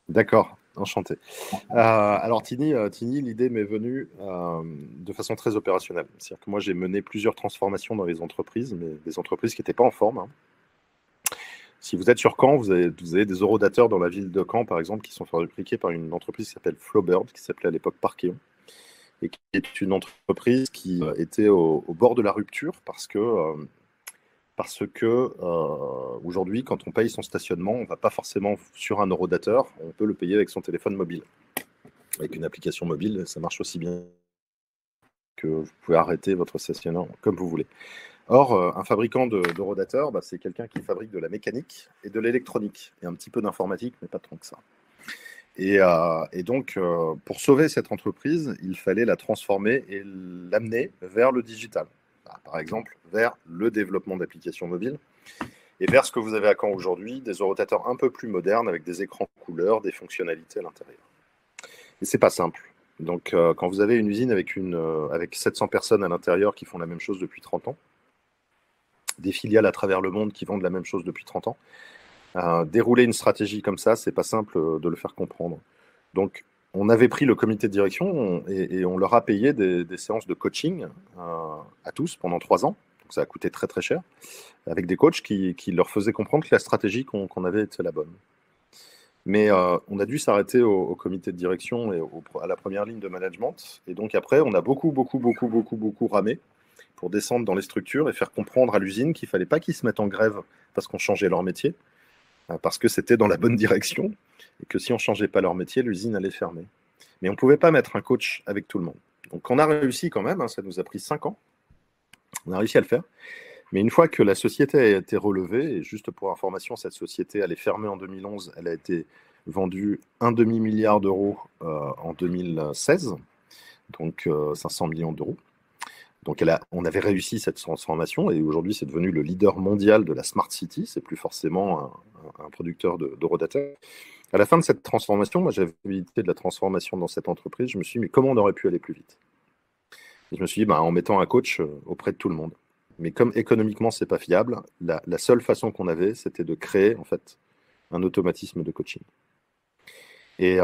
Speaker 1: D'accord, enchanté. Alors Tiny, l'idée m'est venue de façon très opérationnelle. C'est-à-dire que moi, j'ai mené plusieurs transformations dans les entreprises, mais des entreprises qui n'étaient pas en forme, hein. Si vous êtes sur Caen, vous avez des horodateurs dans la ville de Caen, par exemple, qui sont fabriqués par une entreprise qui s'appelle Flowbird, qui s'appelait à l'époque Parkeon, et qui est une entreprise qui était au bord de la rupture parce que aujourd'hui, quand on paye son stationnement, on ne va pas forcément sur un horodateur, on peut le payer avec son téléphone mobile. Avec une application mobile, ça marche aussi bien que vous pouvez arrêter votre stationnement comme vous voulez. Or, un fabricant de rodateurs, c'est quelqu'un qui fabrique de la mécanique et de l'électronique, et un petit peu d'informatique, mais pas tant que ça. Et donc, pour sauver cette entreprise, il fallait la transformer et l'amener vers le digital. Par exemple, vers le développement d'applications mobiles et vers ce que vous avez à Caen aujourd'hui, des rotateurs un peu plus modernes avec des écrans couleurs, des fonctionnalités à l'intérieur. Et c'est pas simple. Donc, quand vous avez une usine avec 700 personnes à l'intérieur qui font la même chose depuis 30 ans, des filiales à travers le monde qui vendent la même chose depuis 30 ans, dérouler une stratégie comme ça, c'est pas simple de le faire comprendre. Donc, on avait pris le comité de direction et on leur a payé des séances de coaching à tous pendant 3 ans. Donc, ça a coûté très très cher, avec des coachs qui leur faisaient comprendre que la stratégie qu'on avait était la bonne. Mais on a dû s'arrêter au comité de direction et à la première ligne de management. Et donc après, on a beaucoup ramé pour descendre dans les structures et faire comprendre à l'usine qu'il ne fallait pas qu'ils se mettent en grève parce qu'on changeait leur métier, parce que c'était dans la bonne direction, et que si on ne changeait pas leur métier, l'usine allait fermer. Mais on ne pouvait pas mettre un coach avec tout le monde. Donc on a réussi quand même, ça nous a pris 5 ans, on a réussi à le faire. Mais une fois que la société a été relevée, et juste pour information, cette société, elle est fermée en 2011, elle a été vendue 1,5 milliard d'euros en 2016, donc 500 millions d'euros. Donc on avait réussi cette transformation et aujourd'hui c'est devenu le leader mondial de la Smart City, c'est plus forcément un producteur de rodateurs. À la fin de cette transformation, moi j'avais visité de la transformation dans cette entreprise, je me suis dit mais comment on aurait pu aller plus vite? Et je me suis dit en mettant un coach auprès de tout le monde. Mais comme économiquement c'est pas fiable, la seule façon qu'on avait c'était de créer en fait un automatisme de coaching. Et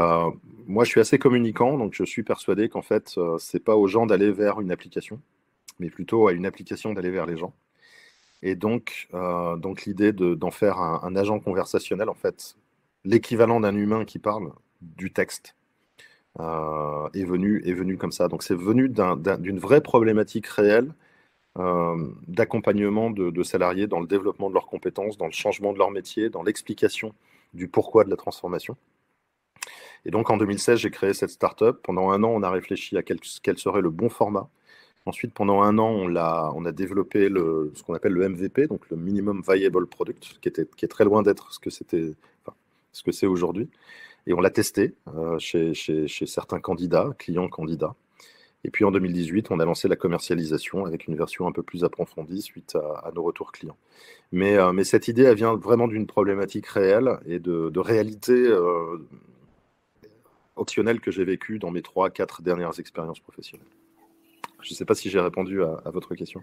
Speaker 1: moi je suis assez communicant, donc je suis persuadé qu'en fait c'est pas aux gens d'aller vers une application, mais plutôt à une application d'aller vers les gens. Et donc l'idée d'en faire un agent conversationnel, en fait, l'équivalent d'un humain qui parle du texte, est venu comme ça. Donc c'est venu d'une vraie problématique réelle d'accompagnement de salariés dans le développement de leurs compétences, dans le changement de leur métier, dans l'explication du pourquoi de la transformation. Et donc, en 2016, j'ai créé cette startup. Pendant un an, on a réfléchi à quel serait le bon format. Ensuite, pendant un an, on a développé ce qu'on appelle le MVP, donc le Minimum Viable Product, qui est très loin d'être ce que c'est aujourd'hui. Et on l'a testé chez certains clients candidats. Et puis en 2018, on a lancé la commercialisation avec une version un peu plus approfondie suite à nos retours clients. Mais cette idée, elle vient vraiment d'une problématique réelle et de réalité optionnelle que j'ai vécue dans mes 3-4 dernières expériences professionnelles. Je ne sais pas si j'ai répondu à votre question.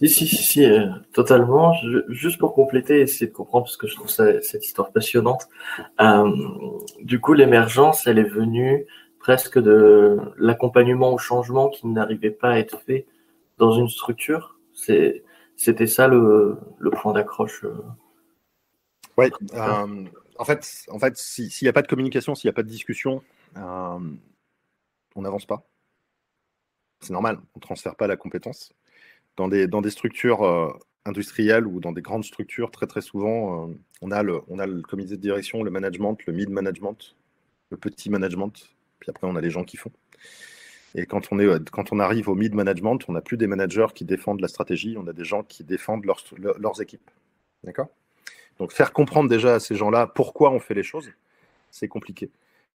Speaker 2: Si, totalement. Juste pour compléter, essayer de comprendre, parce que je trouve cette histoire passionnante. Du coup, l'émergence, elle est venue presque de l'accompagnement au changement qui n'arrivait pas à être fait dans une structure. C'était ça le point d'accroche.
Speaker 1: Oui. En fait, s'il n'y a pas de communication, s'il n'y a pas de discussion, on n'avance pas. C'est normal, on ne transfère pas la compétence. Dans des structures industrielles ou dans des grandes structures, très très souvent, on a le comité de direction, le management, le mid-management, le petit management, puis après on a les gens qui font. Et quand on arrive au mid-management, on n'a plus des managers qui défendent la stratégie, on a des gens qui défendent leurs équipes. D'accord ? Donc faire comprendre déjà à ces gens-là pourquoi on fait les choses, c'est compliqué.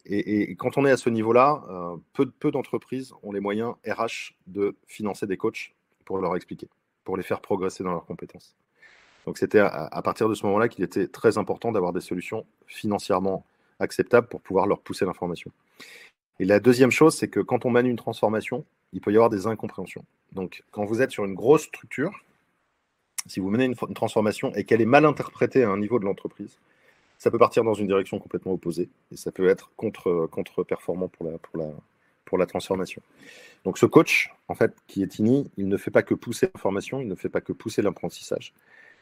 Speaker 1: Et quand on est à ce niveau-là, peu d'entreprises ont les moyens RH de financer des coachs pour leur expliquer, pour les faire progresser dans leurs compétences. Donc c'était à partir de ce moment-là qu'il était très important d'avoir des solutions financièrement acceptables pour pouvoir leur pousser l'information. Et la deuxième chose, c'est que quand on mène une transformation, il peut y avoir des incompréhensions. Donc quand vous êtes sur une grosse structure, si vous menez une transformation et qu'elle est mal interprétée à un niveau de l'entreprise, ça peut partir dans une direction complètement opposée et ça peut être contre-performant pour la transformation. Donc ce coach, en fait, qui est Tiny, il ne fait pas que pousser l'information, il ne fait pas que pousser l'apprentissage.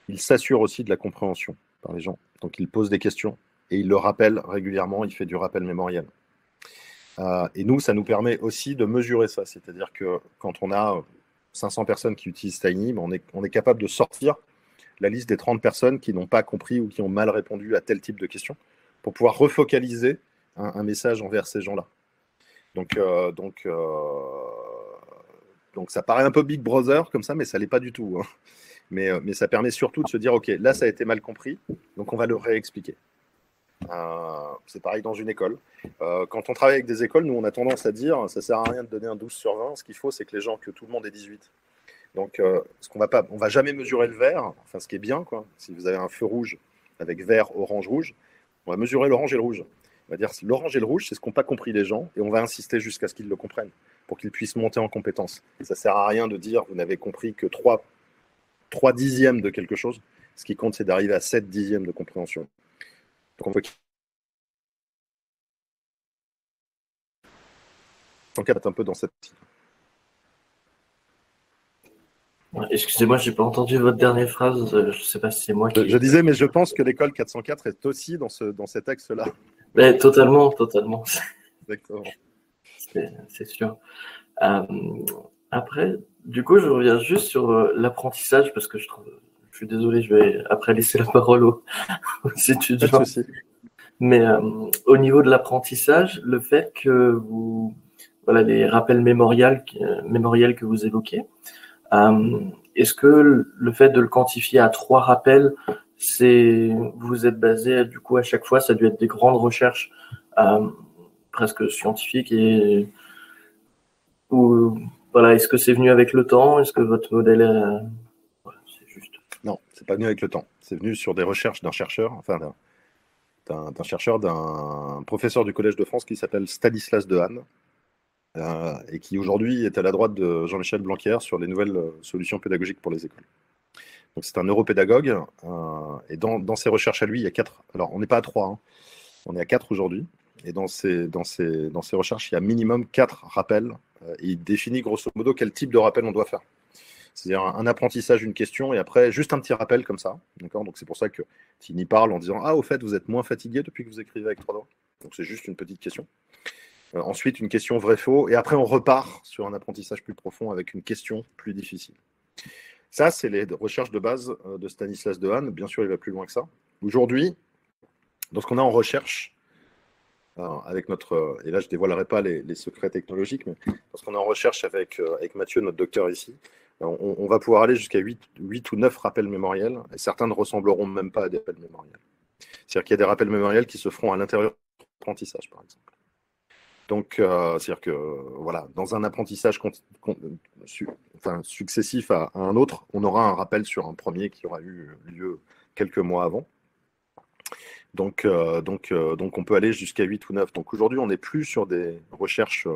Speaker 1: Il s'assure aussi de la compréhension par les gens. Donc il pose des questions et il le rappelle régulièrement, il fait du rappel mémoriel. Et nous, ça nous permet aussi de mesurer ça. C'est-à-dire que quand on a 500 personnes qui utilisent Tiny, on est capable de sortir la liste des 30 personnes qui n'ont pas compris ou qui ont mal répondu à tel type de questions pour pouvoir refocaliser un message envers ces gens-là. Donc ça paraît un peu Big Brother comme ça, mais ça ne l'est pas du tout. Hein. Mais ça permet surtout de se dire, OK, là, ça a été mal compris, donc on va le réexpliquer. C'est pareil dans une école. Quand on travaille avec des écoles, nous, on a tendance à dire, ça ne sert à rien de donner un 12 sur 20, ce qu'il faut, c'est que tout le monde ait 18. Donc, on va jamais mesurer le vert, enfin, ce qui est bien, quoi. Si vous avez un feu rouge avec vert, orange, rouge, on va mesurer l'orange et le rouge. On va dire l'orange et le rouge, c'est ce qu'ont pas compris les gens, et on va insister jusqu'à ce qu'ils le comprennent, pour qu'ils puissent monter en compétence. Ça sert à rien de dire, vous n'avez compris que 3 dixièmes de quelque chose. Ce qui compte, c'est d'arriver à 7 dixièmes de compréhension. Donc, on veut être un peu dans cette...
Speaker 2: Excusez-moi, j'ai pas entendu votre dernière phrase. Je sais pas si c'est moi qui...
Speaker 1: Je disais, mais je pense que l'école 404 est aussi dans cet axe-là.
Speaker 2: Mais totalement.
Speaker 1: Exactement.
Speaker 2: C'est sûr. Après, du coup, je reviens juste sur l'apprentissage parce que je suis désolé, je vais après laisser la parole aux étudiants.
Speaker 1: Pas de souci.
Speaker 2: Mais au niveau de l'apprentissage, le fait que les rappels mémoriels que vous évoquez, est-ce que le fait de le quantifier à 3 rappels, vous êtes basé du coup à chaque fois, ça a dû être des grandes recherches presque scientifiques est-ce que c'est venu avec le temps? Est-ce que votre modèle c'est juste...
Speaker 1: Non, c'est pas venu avec le temps. C'est venu sur des recherches d'un chercheur, d'un professeur du Collège de France qui s'appelle Stanislas Dehaene et qui aujourd'hui est à la droite de Jean-Michel Blanquer sur les nouvelles solutions pédagogiques pour les écoles. Donc c'est un neuropédagogue et dans ses recherches à lui, il y a 4. Alors on n'est pas à 3, hein, on est à 4 aujourd'hui. Et dans ses recherches, il y a minimum 4 rappels. Et il définit grosso modo quel type de rappel on doit faire. C'est-à-dire un apprentissage, une question, et après, juste un petit rappel comme ça. D'accord ? Donc c'est pour ça que Tiny parle en disant « Ah, au fait, vous êtes moins fatigué depuis que vous écrivez avec 3 doigts ?» Donc c'est juste une petite question. Ensuite, une question vrai-faux. Et après, on repart sur un apprentissage plus profond avec une question plus difficile. Ça, c'est les recherches de base de Stanislas Dehaene. Bien sûr, il va plus loin que ça. Aujourd'hui, dans ce qu'on a en recherche, avec notre... et là, je ne dévoilerai pas les secrets technologiques, mais parce qu'on est en recherche avec Mathieu, notre docteur ici, on va pouvoir aller jusqu'à 8 ou 9 rappels mémoriels, et certains ne ressembleront même pas à des rappels mémoriels. C'est-à-dire qu'il y a des rappels mémoriels qui se feront à l'intérieur de l'apprentissage, par exemple. Donc, c'est-à-dire que, voilà, dans un apprentissage successif à un autre, on aura un rappel sur un premier qui aura eu lieu quelques mois avant. Donc, on peut aller jusqu'à 8 ou 9. Donc aujourd'hui, on n'est plus sur des recherches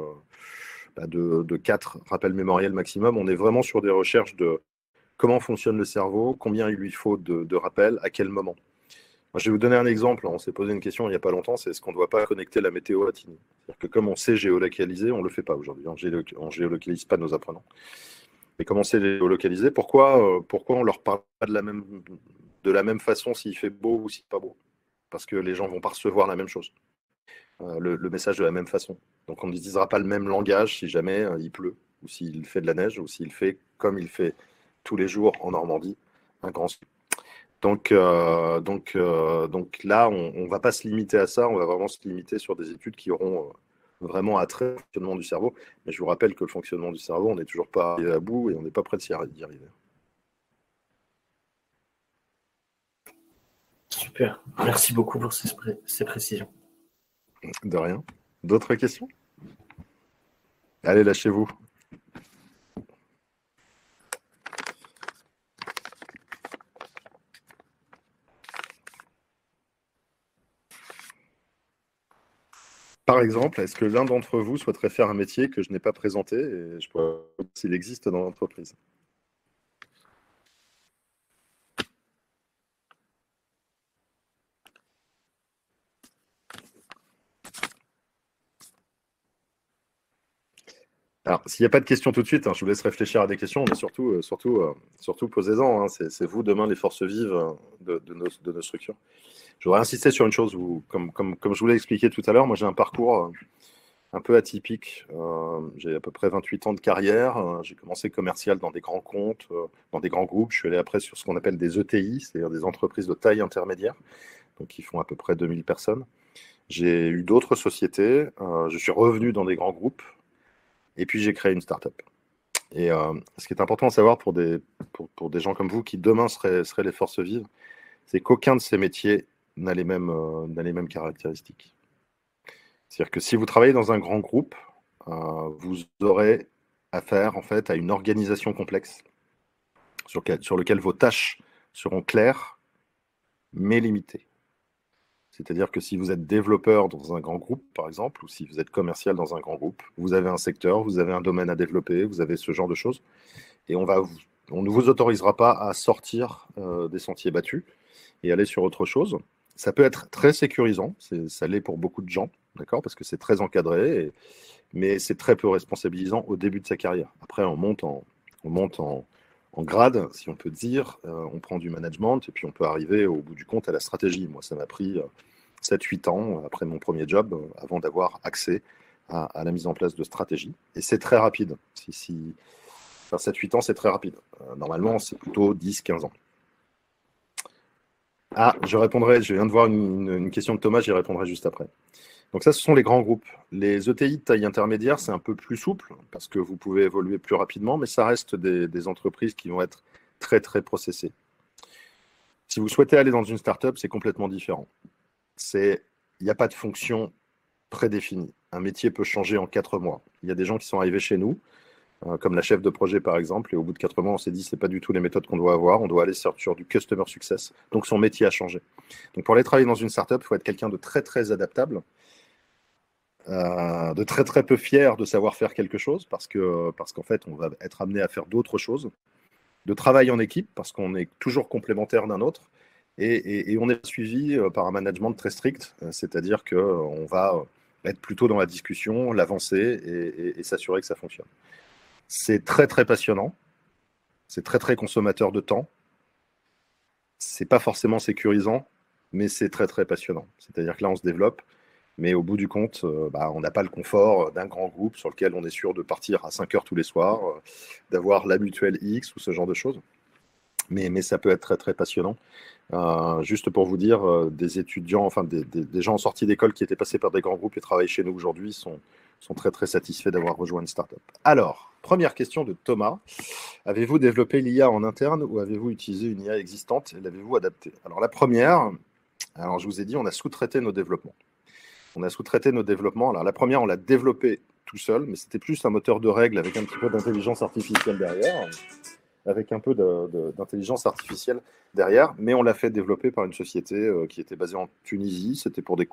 Speaker 1: de 4 rappels mémoriels maximum. On est vraiment sur des recherches de comment fonctionne le cerveau, combien il lui faut de rappels, à quel moment. Moi, je vais vous donner un exemple. On s'est posé une question il n'y a pas longtemps, c'est est-ce qu'on ne doit pas connecter la météo à Tiny? C'est-à-dire que comme on sait géolocaliser, on ne le fait pas aujourd'hui. On ne géolocalise pas nos apprenants. Mais comme on sait géolocaliser, pourquoi on ne leur parle pas de la même façon s'il fait beau ou s'il n'est pas beau? Parce que les gens ne vont pas recevoir la même chose, le message de la même façon. Donc on n'utilisera pas le même langage si jamais il pleut, ou s'il fait de la neige, ou s'il fait comme il fait tous les jours en Normandie, un grand sud. Donc là, on ne va pas se limiter à ça, on va vraiment se limiter sur des études qui auront vraiment attrait au fonctionnement du cerveau. Mais je vous rappelle que le fonctionnement du cerveau, on n'est toujours pas arrivé à bout et on n'est pas prêt d'y arriver.
Speaker 2: Super, merci beaucoup pour ces précisions.
Speaker 1: De rien. D'autres questions? Allez, lâchez-vous. Par exemple, est-ce que l'un d'entre vous souhaiterait faire un métier que je n'ai pas présenté et je pourrais voir s'il existe dans l'entreprise? Alors, s'il n'y a pas de questions tout de suite, je vous laisse réfléchir à des questions, mais surtout posez-en. C'est vous demain les forces vives de nos structures. Je voudrais insister sur une chose, comme je vous l'ai expliqué tout à l'heure, moi j'ai un parcours un peu atypique. J'ai à peu près 28 ans de carrière. J'ai commencé commercial dans des grands comptes, dans des grands groupes. Je suis allé après sur ce qu'on appelle des ETI, c'est-à-dire des entreprises de taille intermédiaire, donc qui font à peu près 2000 personnes. J'ai eu d'autres sociétés. Je suis revenu dans des grands groupes. Et puis j'ai créé une start-up. Et ce qui est important à savoir pour des gens comme vous qui demain seraient les forces vives, c'est qu'aucun de ces métiers n'a les mêmes caractéristiques. C'est-à-dire que si vous travaillez dans un grand groupe, vous aurez affaire en fait à une organisation complexe sur lequel vos tâches seront claires mais limitées. C'est-à-dire que si vous êtes développeur dans un grand groupe, par exemple, ou si vous êtes commercial dans un grand groupe, vous avez un secteur, vous avez un domaine à développer, vous avez ce genre de choses, et on ne vous autorisera pas à sortir des sentiers battus et aller sur autre chose. Ça peut être très sécurisant, ça l'est pour beaucoup de gens, d'accord, parce que c'est très encadré, mais c'est très peu responsabilisant au début de sa carrière. Après, on monte en grade, si on peut dire, on prend du management, et puis on peut arriver au bout du compte à la stratégie. Moi, ça m'a pris 7-8 ans après mon premier job, avant d'avoir accès à la mise en place de stratégie. Et c'est très rapide. Enfin, 7-8 ans, c'est très rapide. Normalement, c'est plutôt 10-15 ans. Ah, je viens de voir une question de Thomas, j'y répondrai juste après. Donc ça, ce sont les grands groupes. Les ETI de taille intermédiaire, c'est un peu plus souple, parce que vous pouvez évoluer plus rapidement, mais ça reste des entreprises qui vont être très, très processées. Si vous souhaitez aller dans une start-up, c'est complètement différent. Il n'y a pas de fonction prédéfinie. Un métier peut changer en 4 mois. Il y a des gens qui sont arrivés chez nous, comme la chef de projet par exemple, et au bout de 4 mois, on s'est dit c'est pas du tout les méthodes qu'on doit avoir, on doit aller sur du customer success. Donc son métier a changé. Donc pour aller travailler dans une startup, il faut être quelqu'un de très très adaptable, de très très peu fier de savoir faire quelque chose, parce qu'en fait on va être amené à faire d'autres choses, de travail en équipe, parce qu'on est toujours complémentaire d'un autre, et on est suivi par un management très strict, c'est-à-dire qu'on va être plutôt dans la discussion, l'avancer et s'assurer que ça fonctionne. C'est très très passionnant, c'est très très consommateur de temps, c'est pas forcément sécurisant, mais c'est très très passionnant. C'est-à-dire que là on se développe, mais au bout du compte, on n'a pas le confort d'un grand groupe sur lequel on est sûr de partir à 5 heures tous les soirs, d'avoir la mutuelle X ou ce genre de choses. mais ça peut être très très passionnant. Juste pour vous dire, des étudiants, enfin des gens en sortie d'école qui étaient passés par des grands groupes et travaillent chez nous aujourd'hui sont très très satisfaits d'avoir rejoint une startup. Alors, première question de Thomas. Avez-vous développé l'IA en interne ou avez-vous utilisé une IA existante et l'avez-vous adaptée? Alors la première, alors je vous ai dit, on a sous-traité nos développements. Alors la première, on l'a développée tout seul, mais c'était plus un moteur de règles avec un petit peu d'intelligence artificielle derrière. Mais on l'a fait développer par une société qui était basée en Tunisie. C'était pour des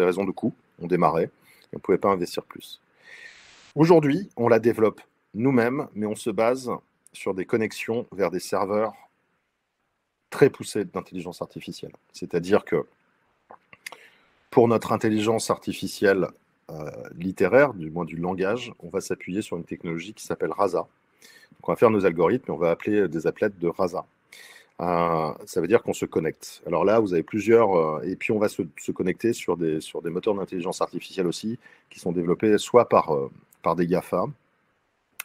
Speaker 1: raisons de coût. On démarrait et on ne pouvait pas investir plus. Aujourd'hui, on la développe nous-mêmes, mais on se base sur des connexions vers des serveurs très poussés d'intelligence artificielle. C'est-à-dire que pour notre intelligence artificielle littéraire, du moins du langage, on va s'appuyer sur une technologie qui s'appelle RASA. Donc on va faire nos algorithmes et on va appeler des applets de RASA. Ça veut dire qu'on se connecte. Alors là, vous avez plusieurs... et puis on va se connecter sur des moteurs d'intelligence artificielle aussi, qui sont développés soit par des GAFA,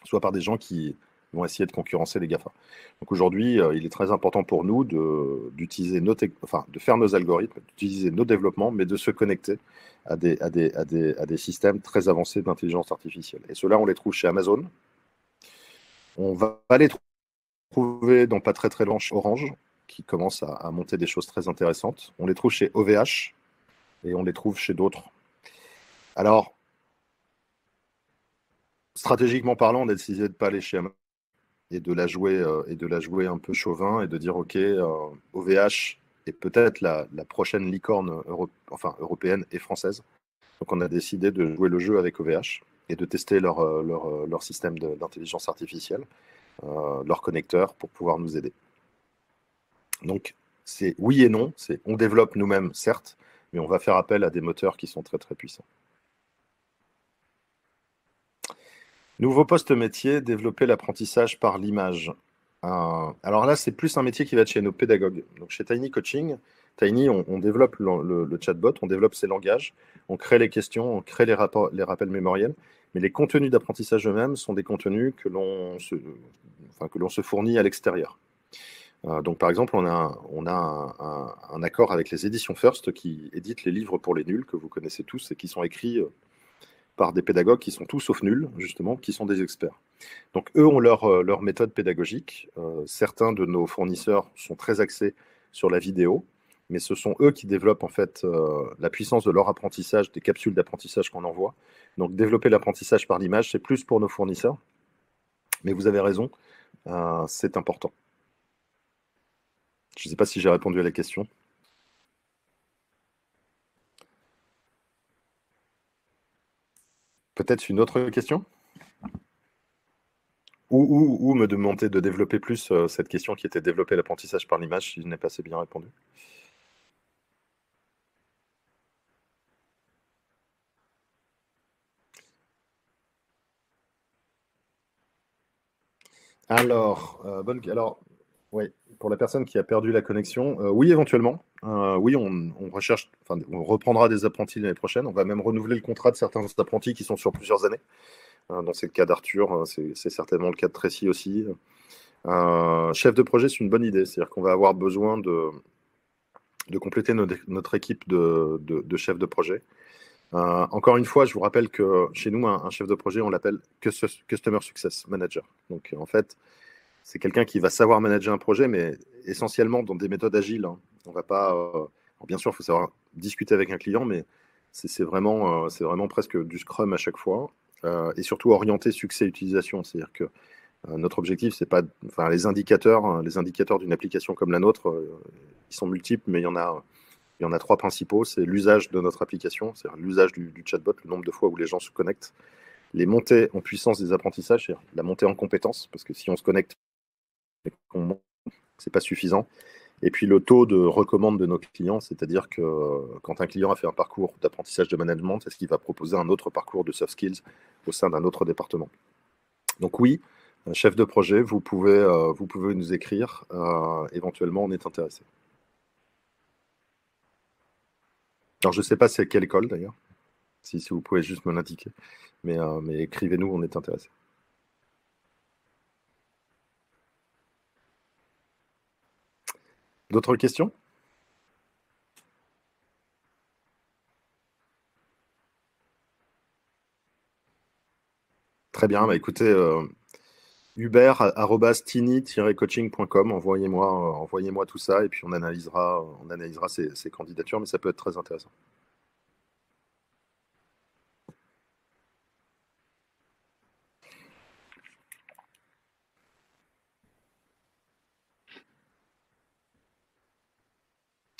Speaker 1: soit par des gens qui vont essayer de concurrencer les GAFA. Donc aujourd'hui, il est très important pour nous d'utiliser de faire nos algorithmes, d'utiliser nos développements, mais de se connecter à des systèmes très avancés d'intelligence artificielle. Et ceux-là, on les trouve chez Amazon. On va les trouver dans pas très très loin chez Orange, qui commence à monter des choses très intéressantes. On les trouve chez OVH et on les trouve chez d'autres. Alors, stratégiquement parlant, on a décidé de ne pas aller chez Amazon et de la jouer un peu chauvin et de dire ok, OVH est peut-être la prochaine licorne européenne et française. Donc on a décidé de jouer le jeu avec OVH et de tester leur système d'intelligence artificielle, leur connecteur pour pouvoir nous aider. Donc c'est oui et non, on développe nous-mêmes certes, mais on va faire appel à des moteurs qui sont très très puissants. Nouveau poste métier, développer l'apprentissage par l'image. Alors là, c'est plus un métier qui va être chez nos pédagogues. Donc chez Tiny Coaching, Tiny, on développe le chatbot, on développe ses langages, on crée les questions, on crée les rappels mémoriels, mais les contenus d'apprentissage eux-mêmes sont des contenus que l'on se fournit à l'extérieur. Donc par exemple, on a un accord avec les éditions First qui éditent les livres pour les nuls, que vous connaissez tous et qui sont écrits par des pédagogues qui sont tous sauf nuls, justement, qui sont des experts. Donc eux ont leur méthode pédagogique. Certains de nos fournisseurs sont très axés sur la vidéo, mais ce sont eux qui développent en fait la puissance de leur apprentissage, des capsules d'apprentissage qu'on envoie. Donc développer l'apprentissage par l'image, c'est plus pour nos fournisseurs. Mais vous avez raison, c'est important. Je ne sais pas si j'ai répondu à la question. Peut-être une autre question? Ou me demander de développer plus cette question qui était développer l'apprentissage par l'image, si je n'ai pas assez bien répondu. Alors, oui, pour la personne qui a perdu la connexion, oui, éventuellement. Oui, on recherche, on reprendra des apprentis l'année prochaine. On va même renouveler le contrat de certains apprentis qui sont sur plusieurs années. Dans c'est le cas d'Arthur, c'est certainement le cas de Tracy aussi. Chef de projet, c'est une bonne idée. C'est-à-dire qu'on va avoir besoin de compléter notre équipe de chefs de projet. Encore une fois, je vous rappelle que chez nous, un chef de projet, on l'appelle Customer Success Manager. Donc, en fait, c'est quelqu'un qui va savoir manager un projet, mais essentiellement dans des méthodes agiles. Hein. On va pas. Bien sûr, il faut savoir discuter avec un client, mais c'est vraiment presque du Scrum à chaque fois. Et surtout orienté succès-utilisation. C'est-à-dire que notre objectif, c'est pas. Enfin, les indicateurs d'une application comme la nôtre, ils sont multiples, mais il y en a trois principaux. C'est l'usage de notre application, c'est-à-dire l'usage du chatbot, le nombre de fois où les gens se connectent, les montées en puissance des apprentissages, c'est-à-dire la montée en compétences, parce que si on se connecte et qu'on monte, c'est pas suffisant. Et puis le taux de recommande de nos clients, c'est-à-dire que quand un client a fait un parcours d'apprentissage de management, est-ce qu'il va proposer un autre parcours de soft skills au sein d'un autre département. Donc oui, chef de projet, vous pouvez nous écrire. Éventuellement, on est intéressé. Alors, je ne sais pas c'est quelle école d'ailleurs, si vous pouvez juste me l'indiquer. Mais écrivez-nous, on est intéressé. D'autres questions? Très bien, bah écoutez, hubert@tini-coaching.com, envoyez-moi tout ça et puis on analysera ces candidatures, mais ça peut être très intéressant.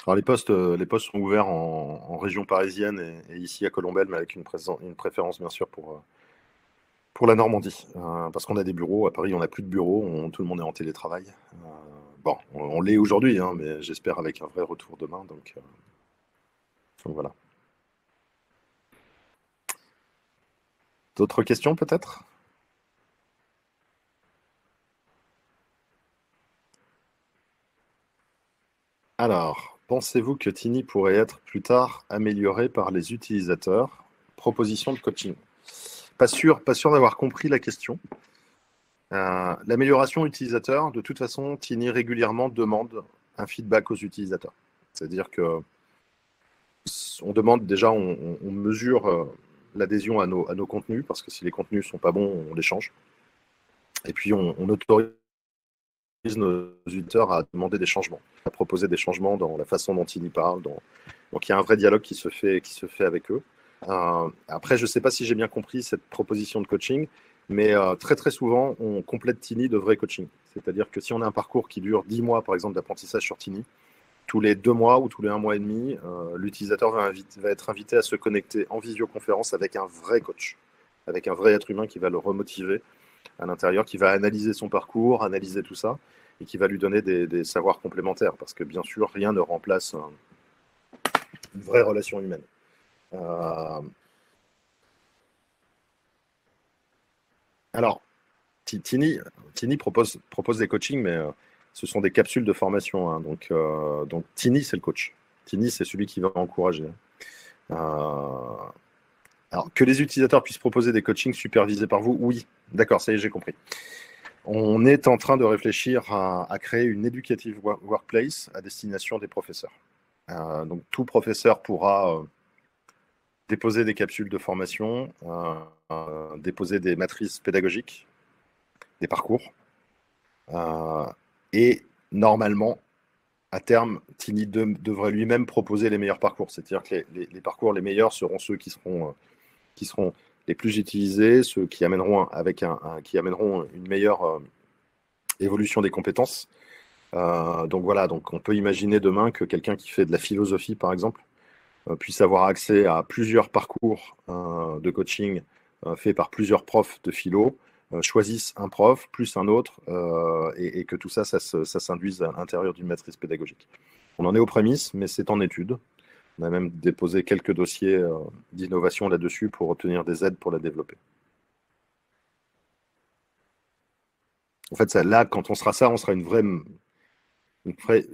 Speaker 1: Alors les postes sont ouverts en région parisienne et ici à Colombelle, mais avec une préférence bien sûr pour la Normandie, parce qu'on a des bureaux. À Paris, on n'a plus de bureaux, tout le monde est en télétravail. Bon, on l'est aujourd'hui, hein, mais j'espère avec un vrai retour demain. Donc voilà. D'autres questions peut-être? Alors, pensez-vous que Tiny pourrait être plus tard amélioré par les utilisateurs? Proposition de coaching. Pas sûr d'avoir compris la question. L'amélioration utilisateur, de toute façon, Tiny régulièrement demande un feedback aux utilisateurs. C'est-à-dire que on demande déjà, on mesure l'adhésion à nos contenus, parce que si les contenus ne sont pas bons, on les change. Et puis on autorise nos utilisateurs à demander des changements, à proposer des changements dans la façon dont ils y parlent. Donc il y a un vrai dialogue qui se fait avec eux. Après, je ne sais pas si j'ai bien compris cette proposition de coaching, mais très très souvent, on complète Tiny de vrai coaching. C'est-à-dire que si on a un parcours qui dure 10 mois, par exemple, d'apprentissage sur Tiny, tous les 2 mois ou tous les 1 mois et demi, l'utilisateur va être invité à se connecter en visioconférence avec un vrai coach, avec un vrai être humain qui va le remotiver à l'intérieur, qui va analyser son parcours, analyser tout ça, et qui va lui donner des savoirs complémentaires, parce que bien sûr, rien ne remplace une vraie relation humaine. Alors, Tiny propose des coachings, mais ce sont des capsules de formation, hein, donc Tiny, c'est le coach. Tiny, c'est celui qui va encourager. Alors, que les utilisateurs puissent proposer des coachings supervisés par vous, oui. D'accord, ça y est, j'ai compris. On est en train de réfléchir à créer une educative workplace à destination des professeurs. Donc, tout professeur pourra déposer des capsules de formation, déposer des matrices pédagogiques, des parcours. Et normalement, à terme, Tiny devrait lui-même proposer les meilleurs parcours. C'est-à-dire que les parcours les meilleurs seront ceux qui seront les plus utilisés, ceux qui amèneront, une meilleure évolution des compétences. Donc voilà, donc on peut imaginer demain que quelqu'un qui fait de la philosophie, par exemple, puisse avoir accès à plusieurs parcours de coaching faits par plusieurs profs de philo, choisissent un prof plus un autre, et que tout ça s'induise à l'intérieur d'une matrice pédagogique. On en est aux prémices, mais c'est en étude. On a même déposé quelques dossiers d'innovation là-dessus pour obtenir des aides pour la développer. En fait, là, quand on sera une vraie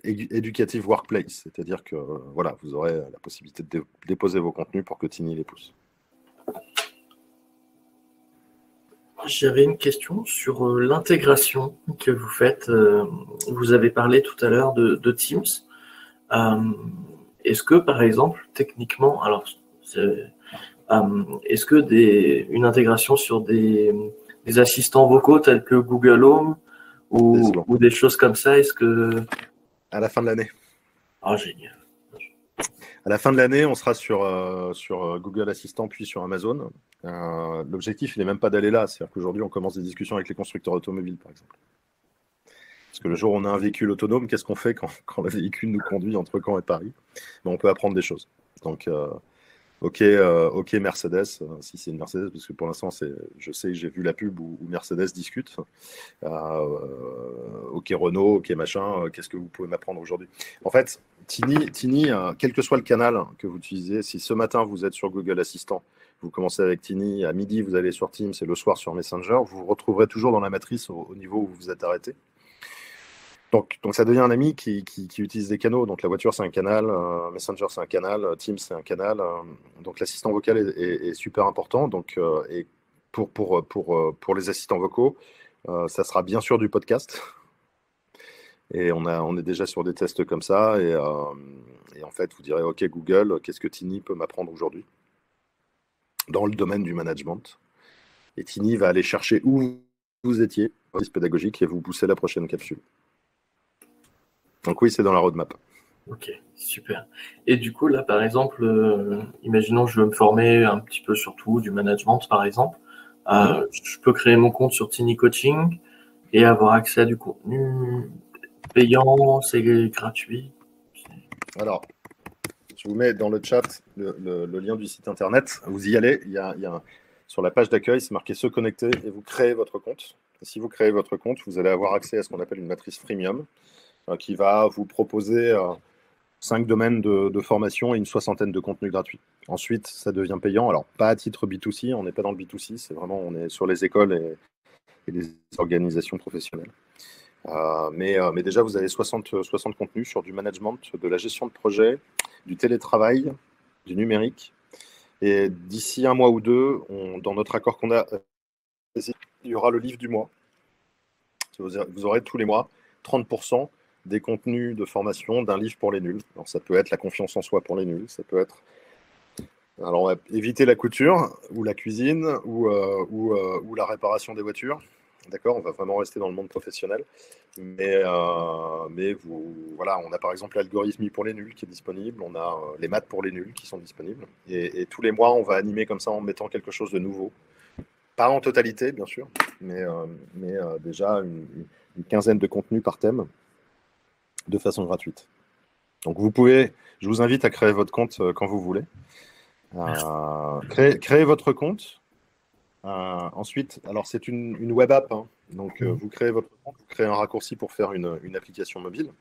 Speaker 1: educative workplace. C'est-à-dire que voilà, vous aurez la possibilité de déposer vos contenus pour que Tiny les pousse.
Speaker 2: J'avais une question sur l'intégration que vous faites. Vous avez parlé tout à l'heure de Teams. Est-ce que, par exemple, techniquement, est-ce que une intégration sur des assistants vocaux tels que Google Home ou des choses comme ça, est-ce que...
Speaker 1: À la fin de l'année.
Speaker 2: Ah, génial.
Speaker 1: À la fin de l'année, on sera sur Google Assistant puis sur Amazon. L'objectif, il n'est même pas d'aller là. C'est-à-dire qu'aujourd'hui, on commence des discussions avec les constructeurs automobiles, par exemple. Parce que le jour où on a un véhicule autonome, qu'est-ce qu'on fait quand le véhicule nous conduit entre Caen et Paris? On peut apprendre des choses. Donc, ok Mercedes, si c'est une Mercedes, parce que pour l'instant, je sais, j'ai vu la pub où Mercedes discute. Ok Renault, ok machin, qu'est-ce que vous pouvez m'apprendre aujourd'hui? En fait, Tiny, quel que soit le canal que vous utilisez, si ce matin vous êtes sur Google Assistant, vous commencez avec Tiny, à midi vous allez sur Teams et le soir sur Messenger, vous vous retrouverez toujours dans la matrice au niveau où vous vous êtes arrêté. Donc ça devient un ami qui utilise des canaux. Donc la voiture, c'est un canal, Messenger, c'est un canal, Teams, c'est un canal. Donc l'assistant vocal est super important. Donc, et pour les assistants vocaux, ça sera bien sûr du podcast. Et on est déjà sur des tests comme ça. Et en fait, vous direz, OK, Google, qu'est-ce que Tiny peut m'apprendre aujourd'hui dans le domaine du management? Et Tiny va aller chercher où vous étiez, pédagogique, et vous pousser la prochaine capsule. Donc oui, c'est dans la roadmap.
Speaker 2: Ok, super. Et du coup, là, par exemple, imaginons je veux me former un petit peu sur tout, du management, par exemple. Je peux créer mon compte sur Tiny Coaching et avoir accès à du contenu payant, c'est gratuit.
Speaker 1: Alors, je vous mets dans le chat le lien du site internet. Vous y allez. Sur la page d'accueil, c'est marqué se connecter et vous créez votre compte. Et si vous créez votre compte, vous allez avoir accès à ce qu'on appelle une matrice freemium qui va vous proposer 5 domaines de formation et une soixantaine de contenus gratuits. Ensuite, ça devient payant. Alors, pas à titre B2C, on n'est pas dans le B2C, c'est vraiment, on est sur les écoles et les organisations professionnelles. Mais déjà, vous avez 60 contenus sur du management, de la gestion de projet, du télétravail, du numérique. Et d'ici un mois ou deux, dans notre accord qu'on a, il y aura le livre du mois. Vous aurez tous les mois 30% des contenus de formation d'un livre pour les nuls. Alors, ça peut être la confiance en soi pour les nuls, ça peut être... Alors, on va éviter la couture, ou la cuisine, ou la réparation des voitures. D'accord, on va vraiment rester dans le monde professionnel. Mais voilà, on a par exemple l'algorithmie pour les nuls qui est disponible, on a les maths pour les nuls qui sont disponibles. Et tous les mois, on va animer comme ça en mettant quelque chose de nouveau. Pas en totalité, bien sûr, mais déjà une quinzaine de contenus par thème de façon gratuite. Donc je vous invite à créer votre compte quand vous voulez. Créez votre compte. Ensuite, alors c'est une web app, hein. Donc vous créez votre compte, vous créez un raccourci pour faire une application mobile.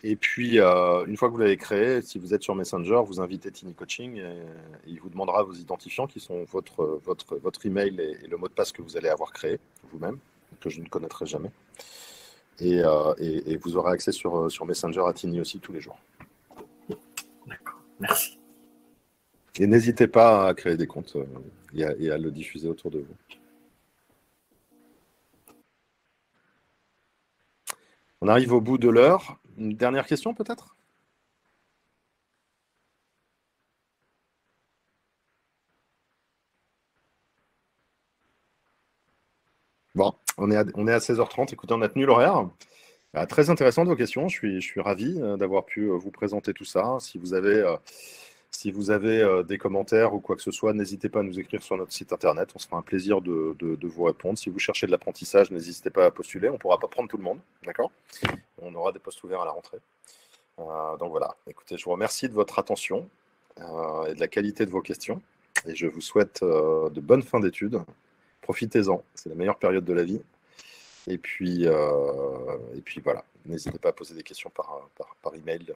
Speaker 1: Et puis, une fois que vous l'avez créé, si vous êtes sur Messenger, vous invitez Tiny Coaching et il vous demandera vos identifiants qui sont votre email et le mot de passe que vous allez avoir créé vous-même, que je ne connaîtrai jamais. Et vous aurez accès sur Messenger à Tiny aussi tous les jours.
Speaker 2: D'accord, merci.
Speaker 1: Et n'hésitez pas à créer des comptes et à le diffuser autour de vous. On arrive au bout de l'heure. Une dernière question peut-être ? Bon, on est à 16h30. Écoutez, on a tenu l'horaire. Très intéressante vos questions. Je suis ravi d'avoir pu vous présenter tout ça. Si vous avez des commentaires ou quoi que ce soit, n'hésitez pas à nous écrire sur notre site internet. On se fera un plaisir de vous répondre. Si vous cherchez de l'apprentissage, n'hésitez pas à postuler. On ne pourra pas prendre tout le monde, d'accord ? On aura des postes ouverts à la rentrée. Donc voilà. Écoutez, je vous remercie de votre attention et de la qualité de vos questions. Et je vous souhaite de bonnes fins d'études. Profitez-en. C'est la meilleure période de la vie. Et puis voilà, n'hésitez pas à poser des questions par email